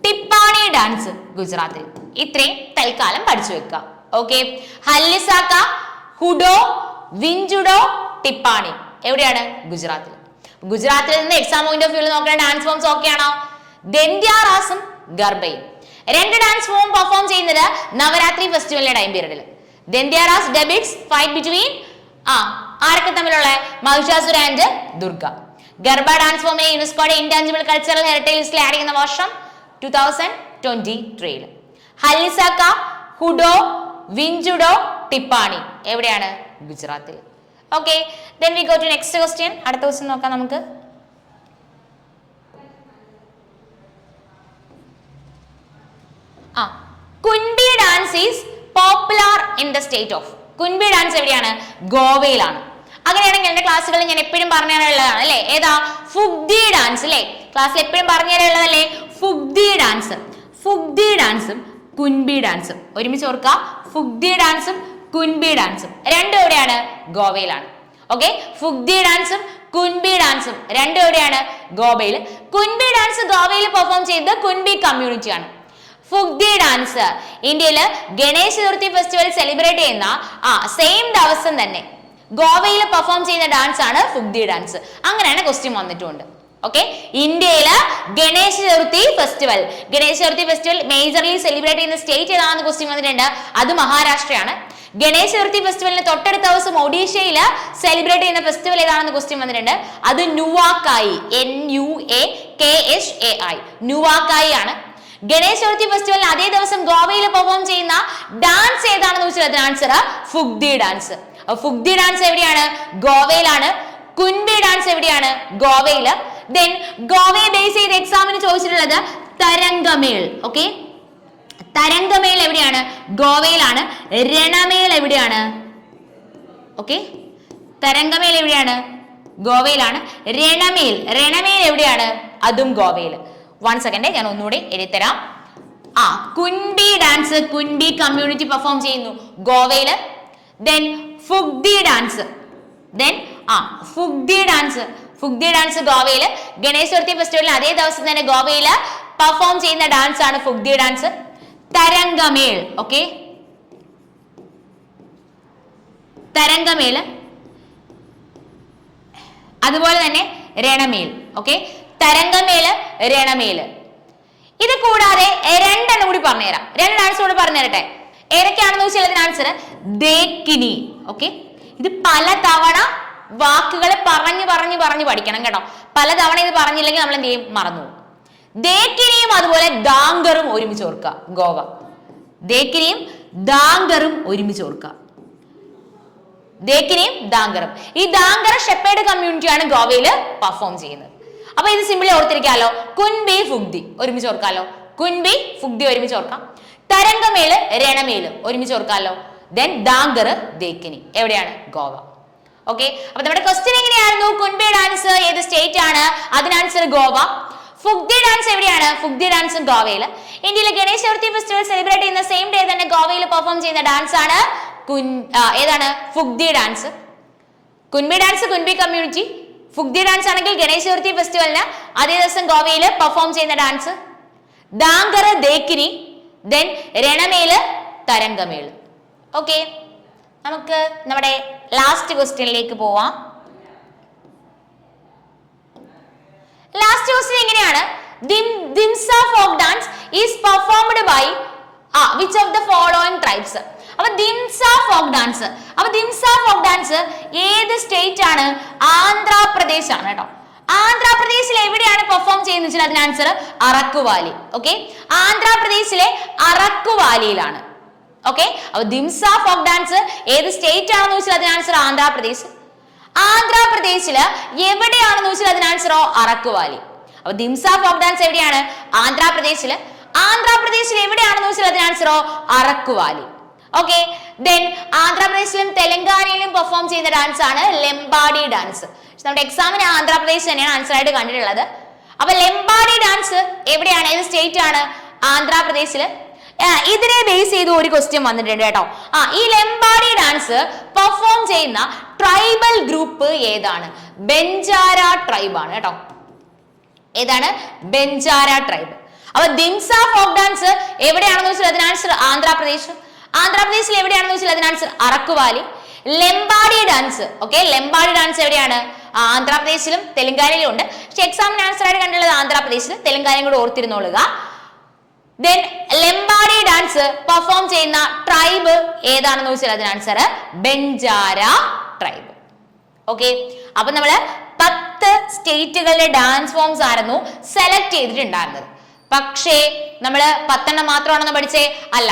ടിപ്പാണി ഡാൻസ് ഗുജറാത്തിൽ. ഇത്രയും തൽക്കാലം പഠിച്ചു വെക്കുക. ഓക്കെ, ഹല്ലിസാക്ക, ഹുഡോ, വിഞ്ചുഡോ, ടിപ്പാണി എവിടെയാണ്? ഗുജറാത്തിൽ. ഗുജറാത്തിൽ നിന്ന് എക്സാം പോയിന്റ് ഓഫ് വ്യൂ നോക്കുന്ന ഡാൻസ് ഫോംസ് ഓക്കെ ആണോ? ദന്തിയ റാസും ഗർബയും രണ്ട് ഡാൻസ് ഫോം പെർഫോം ചെയ്യുന്നത് നവരാത്രി ഫെസ്റ്റിവലിന്റെ ടൈം പീരീഡിൽ. Then there are debates fight between ആരൊക്കെ തമ്മിലുള്ള മഹിഷാസുര ആൻഡ് ദുർഗ. ഗർഭ ഡാൻസ് ഫോമിനെ യുനെസ്കോയുടെ ഇൻടാഞ്ചിബിൾ കൾച്ചറൽ ഹെറിറ്റേജ് ലിസ്റ്റിൽ ആഡ് ചെയ്യുന്ന വർഷം 2023. ഹല്ലിസാക്ക, ഹുഡോ, വിഞ്ചുഡോ, ടിപ്പാണി എവിടെയാണ്? ഗുജറാത്തിൽ. Okay, then we go to next question. അടുത്ത ക്വസ്റ്റ്യൻ നോക്കാം നമുക്ക്. Kunbi dance is popular in the state of. Kunbi dance എവിടെയാണ്? ഗോവയിലാണ്. അങ്ങനെയാണെങ്കിൽ എന്റെ ക്ലാസ്സുകളിൽ ഞാൻ എപ്പോഴും പറഞ്ഞു തരാനുള്ളതാണ് അല്ലേ, ഏതാ? ഫുഗ്ദി ഡാൻസ് അല്ലേ, ക്ലാസ്സിൽ എപ്പോഴും പറഞ്ഞു തരാനുള്ളതല്ലേ ഫുഗ്ദി ഡാൻസ്. ഫുഗ്ദി ഡാൻസും കുൻബി ഡാൻസും ഒരുമിച്ച് ഓർക്കുക. ഫുഗ്ദി ഡാൻസും കുൻബി ഡാൻസും രണ്ടും എവിടെയാണ്? ഗോവയിലാണ്. ഓക്കെ, ഫുഗ്ദി ഡാൻസും കുൻബി ഡാൻസും രണ്ടും എവിടെയാണ്? ഗോവയിൽ. കുൻബി ഡാൻസ് ഗോവയിൽ പെർഫോം ചെയ്തത് കുൻബി കമ്മ്യൂണിറ്റിയാണ്. ഫുഗ്ദി ഡാൻസ് ഇന്ത്യയിൽ ഗണേശ ചതുർത്ഥി ഫെസ്റ്റിവൽ സെലിബ്രേറ്റ് ചെയ്യുന്ന സെയിം ദിവസം തന്നെ ഗോവയിൽ പെർഫോം ചെയ്യുന്ന ഡാൻസ് ആണ് ഫുഗ്ദി ഡാൻസ്. അങ്ങനെയാണ് ക്വസ്റ്റ്യൻ വന്നിട്ടുണ്ട്. ഓക്കെ, ഇന്ത്യയില് Ganesha Chaturthi festival majorly celebrate ചെയ്യുന്ന സ്റ്റേറ്റ് ഏതാണെന്ന് ക്വസ്റ്റ്യൻ വന്നിട്ടുണ്ട്. അത് മഹാരാഷ്ട്രയാണ്. ഗണേശ ചതുർത്ഥി ഫെസ്റ്റിവലിന് തൊട്ടടുത്ത ദിവസം ഒഡീഷയിൽ സെലിബ്രേറ്റ് ചെയ്യുന്ന ഫെസ്റ്റിവൽ ഏതാണെന്ന് ക്വസ്റ്റ്യൻ വന്നിട്ടുണ്ട്. അത് നുവാക്കായി, NUAKHAI, നുവാക്കായി ആണ്. ഗണേശ ചതുർത്ഥി ഫെസ്റ്റിവലിന് അതേ ദിവസം ഗോവയിൽ പെർഫോം ചെയ്യുന്ന ഡാൻസ് ഏതാണെന്ന് ചോദിച്ചാൽ അതിന് ആൻസർ ഫുഗ്ദി ഡാൻസ്. ഫുഗ്ദി ഡാൻസ് എവിടെയാണ്? ഗോവയിലാണ്. കുൻബി ഡാൻസ് എവിടെയാണ്? ഗോവയില്. ദെൻ ഗോവയെ ബേസ് ചെയ്ത് എക്സാമിന് ചോദിച്ചിട്ടുള്ളത് തരംഗമേൾ. ഓക്കെ, തരംഗമേൾ എവിടെയാണ്? ഗോവയിലാണ്. രണമേൾ എവിടെയാണ്? ഓക്കെ, തരംഗമേൾ എവിടെയാണ്? ഗോവയിലാണ്. രണമേൾ എവിടെയാണ്? അതും ഗോവയിൽ. 1 സെക്കൻഡ്, ഞാൻ ഒന്നുകൂടി എഴുതിത്തരാം. Kunbi dance Kunbi community perform ചെയ്യുന്നു ഗോവയില്. ദെൻ ഫുഗ്ദി ഡാൻസ് ഗോവയില്. ഗണേശ ചതുർത്ഥി ഫെസ്റ്റിവലിന് അതേ ദിവസം തന്നെ ഗോവയില് പെർഫോം ചെയ്യുന്ന ഡാൻസ് ആണ് ഫുഗ്ദി ഡാൻസ്. തരംഗമേൾ, ഓക്കെ, തരംഗമേൾ, അതുപോലെ തന്നെ രണമേൾ. ഓക്കെ, തരംഗമേള്, രണമേള്. ഇത് കൂടാതെ രണ്ടെണ്ണം കൂടി പറഞ്ഞുതരാം. രണ്ട് ഡാൻസ് കൂടി പറഞ്ഞു തരട്ടെ. ഏതൊക്കെയാണെന്ന് വെച്ചാൽ ആൻസർ ദേക്കിനി. ഓക്കെ, ഇത് പലതവണ വാക്കുകൾ പറഞ്ഞു പഠിക്കണം കേട്ടോ. പലതവണ ഇത് പറഞ്ഞില്ലെങ്കിൽ നമ്മൾ എന്ത് ചെയ്യും? മറന്നു. ദേക്കിനിയും അതുപോലെ ദാങ്കറും ഒരുമിച്ച് ഓർക്കുക. ഗോവ, ദേക്കിനിയും ദാങ്കറും ഒരുമിച്ച് ഓർക്കുക. ദേക്കിനിയും ദാങ്കറും. ഈ ദാങ്കർ ഷെപ്പേർഡ് കമ്മ്യൂണിറ്റിയാണ് ഗോവയിൽ പെർഫോം ചെയ്യുന്നത്. അപ്പൊ ഇത് സിമ്പിളി ഓർത്തിരിക്കാലോ. കുൻബി ഫുഗ്ദി ഒരുമിച്ച് ഓർക്കാലോ. കുൻബി ഫുഗ്ദി ഒരുമിച്ച് ഓർക്കാം. തരംഗമേള് രണമേള് ഒരുമിച്ച് ഓർക്കാലോ. ദെൻ ദാങ്കർ ദേക്കിനി എവിടെയാണ്? ഗോവ. ഓക്കെ, അപ്പൊ നമ്മുടെ ക്വസ്റ്റ്യൻ എങ്ങനെയായിരുന്നു? കുൻബി ഡാൻസ് ഏത് സ്റ്റേറ്റ് ആണ്? അതിന് ആൻസർ ഗോവ. ഫുഗ്ദി ഡാൻസ് എവിടെയാണ്? ഫുഗ്ദി ഡാൻസും ഗോവയില്. ഇന്ത്യയിലെ ഗണേശ ചതുർത്ഥി ഫെസ്റ്റിവൽ സെലിബ്രേറ്റ് ചെയ്യുന്ന സെയിം ഡേ തന്നെ ഗോവയിൽ പെർഫോം ചെയ്യുന്ന ഡാൻസ് ആണ് ഏതാണ്? Fugdi dance. Kunbi dance Kunbi community. Fugdi dance ആണെങ്കിൽ ഗണേശ ചതുർത്ഥി ഫെസ്റ്റിവലിന് അതേ ദിവസം ഗോവയിൽ പെർഫോം ചെയ്യുന്ന dance. Dhangar Dekhni. Then Ranamale Tarangamel. Okay, നമുക്ക് നമ്മുടെ ലാസ്റ്റ് ക്വസ്റ്റ്യനിലേക്ക് പോവാം. ലാസ്റ്റ് ക്വസ്റ്റ്യൻ എങ്ങനെയാണ്? Dhimsa folk dance is performed by which of the following tribes. അപ്പൊ ദിംസ ഫോക്ക് ഡാൻസ് ഏത് സ്റ്റേറ്റ് ആണ്? ആന്ധ്രാപ്രദേശ് ആണ് കേട്ടോ. ആന്ധ്രാപ്രദേശിൽ എവിടെയാണ് പെർഫോം ചെയ്യുന്നത് വെച്ചാൽ അതിന് ആൻസർ അറക്കുവാലി. ഓക്കെ, ആന്ധ്രാപ്രദേശിലെ അറക്കുവാലിയിലാണ്. ഓക്കെ, അപ്പൊ ദിംസ ഫോക്ക് ഡാൻസ് ഏത് സ്റ്റേറ്റ് ആണെന്ന് വെച്ചാൽ അതിന് ആൻസർ ആന്ധ്രാപ്രദേശ്. ആന്ധ്രാപ്രദേശില് എവിടെയാണെന്ന് വെച്ചാൽ അതിന് ആൻസറോ അറക്കുവാലി. അപ്പൊ ദിംസ ഫോക്ക് ഡാൻസ് എവിടെയാണ്? ആന്ധ്രാപ്രദേശില്. ആന്ധ്രാപ്രദേശിൽ എവിടെയാണെന്ന് വെച്ചാൽ അതിന് ആൻസറോ അറക്കുവാലി. ഓക്കെ, ദെൻ ആന്ധ്രാപ്രദേശിലും തെലങ്കാനയിലും പെർഫോം ചെയ്യുന്ന ഡാൻസ് ആണ് ലെംബാഡി ഡാൻസ്. നമ്മുടെ എക്സാമിന് ആന്ധ്രാപ്രദേശ് തന്നെയാണ് ആൻസർ ആയിട്ട് കണ്ടിട്ടുള്ളത്. അപ്പൊ ലെംബാഡി ഡാൻസ് എവിടെയാണ്? ഏത് സ്റ്റേറ്റ് ആണ്? ആന്ധ്രാപ്രദേശില്. ഇതിനെ ബേസ് ചെയ്ത് ഒരു ക്വസ്റ്റ്യൻ വന്നിട്ടുണ്ട് കേട്ടോ. ഈ ലെംബാഡി ഡാൻസ് പെർഫോം ചെയ്യുന്ന ട്രൈബൽ ഗ്രൂപ്പ് ഏതാണ്? ബെഞ്ചാര ട്രൈബ് ആണ് കേട്ടോ. ഏതാണ്? ബെഞ്ചാര ട്രൈബ്. അപ്പൊ ദിംസ ഫോക്ക് ഡാൻസ് എവിടെയാണെന്ന് വെച്ചാൽ അതിന് ആൻസർ ആന്ധ്രാപ്രദേശ്. ആന്ധ്രാപ്രദേശിൽ എവിടെയാണെന്ന് വെച്ചാൽ അതിന് ആൻസർ അറക്കുവാലി. ലെംബാഡി ഡാൻസ്, ഓക്കെ, ലെംബാഡി ഡാൻസ് എവിടെയാണ്? ആന്ധ്രാപ്രദേശിലും തെലങ്കാനയിലും ഉണ്ട്. പക്ഷെ എക്സാമിന് ആൻസർ ആയിട്ട് കണ്ടുള്ളത് ആന്ധ്രാപ്രദേശിൽ. തെലങ്കാനയും കൂടെ ഓർത്തിരുന്നോളുക. ദെൻ ലെംബാഡി ഡാൻസ് പെർഫോം ചെയ്യുന്ന ട്രൈബ് ഏതാണെന്ന് ചോദിച്ചാൽ അതിന് ആൻസർ ബെഞ്ചാര ട്രൈബ്. ഓക്കെ, അപ്പൊ നമ്മള് 10 സ്റ്റേറ്റുകളുടെ ഡാൻസ് ഫോംസ് ആയിരുന്നു സെലക്ട് ചെയ്തിട്ടുണ്ടായിരുന്നത്. പക്ഷേ നമ്മള് 10 മാത്രമാണെന്ന് പഠിച്ചേ? അല്ല.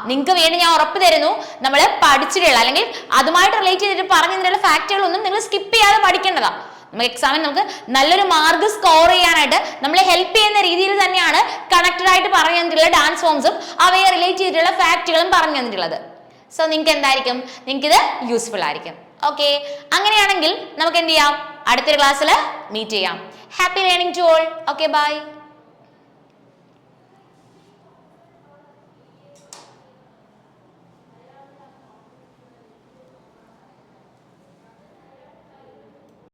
നിങ്ങൾക്ക് വേണ്ടി ഞാൻ ഉറപ്പ് തരുന്നു, നമ്മൾ പഠിച്ചിട്ടുള്ള അല്ലെങ്കിൽ അതുമായിട്ട് റിലേറ്റ് ചെയ്തിട്ട് പറഞ്ഞു തന്നിട്ടുള്ള ഫാക്റ്റുകളൊന്നും നിങ്ങൾ സ്കിപ്പ് ചെയ്യാതെ പഠിക്കേണ്ടതാ. നമുക്ക് എക്സാമിന് നമുക്ക് നല്ലൊരു മാർക്ക് സ്കോർ ചെയ്യാനായിട്ട് നമ്മളെ ഹെൽപ്പ് ചെയ്യുന്ന രീതിയിൽ തന്നെയാണ് കണക്റ്റഡ് ആയിട്ട് പറഞ്ഞു തന്നിട്ടുള്ള ഡാൻസ് ഫോംസും അവയെ റിലേറ്റ് ചെയ്തിട്ടുള്ള ഫാക്റ്റുകളും പറഞ്ഞു തന്നിട്ടുള്ളത്. സോ നിങ്ങൾക്ക് എന്തായിരിക്കും, നിങ്ങൾക്ക് ഇത് യൂസ്ഫുൾ ആയിരിക്കും. ഓക്കെ, അങ്ങനെയാണെങ്കിൽ നമുക്ക് എന്ത് ചെയ്യാം, അടുത്തൊരു ക്ലാസ്സിൽ മീറ്റ് ചെയ്യാം. Happy learning to all. Okay, by.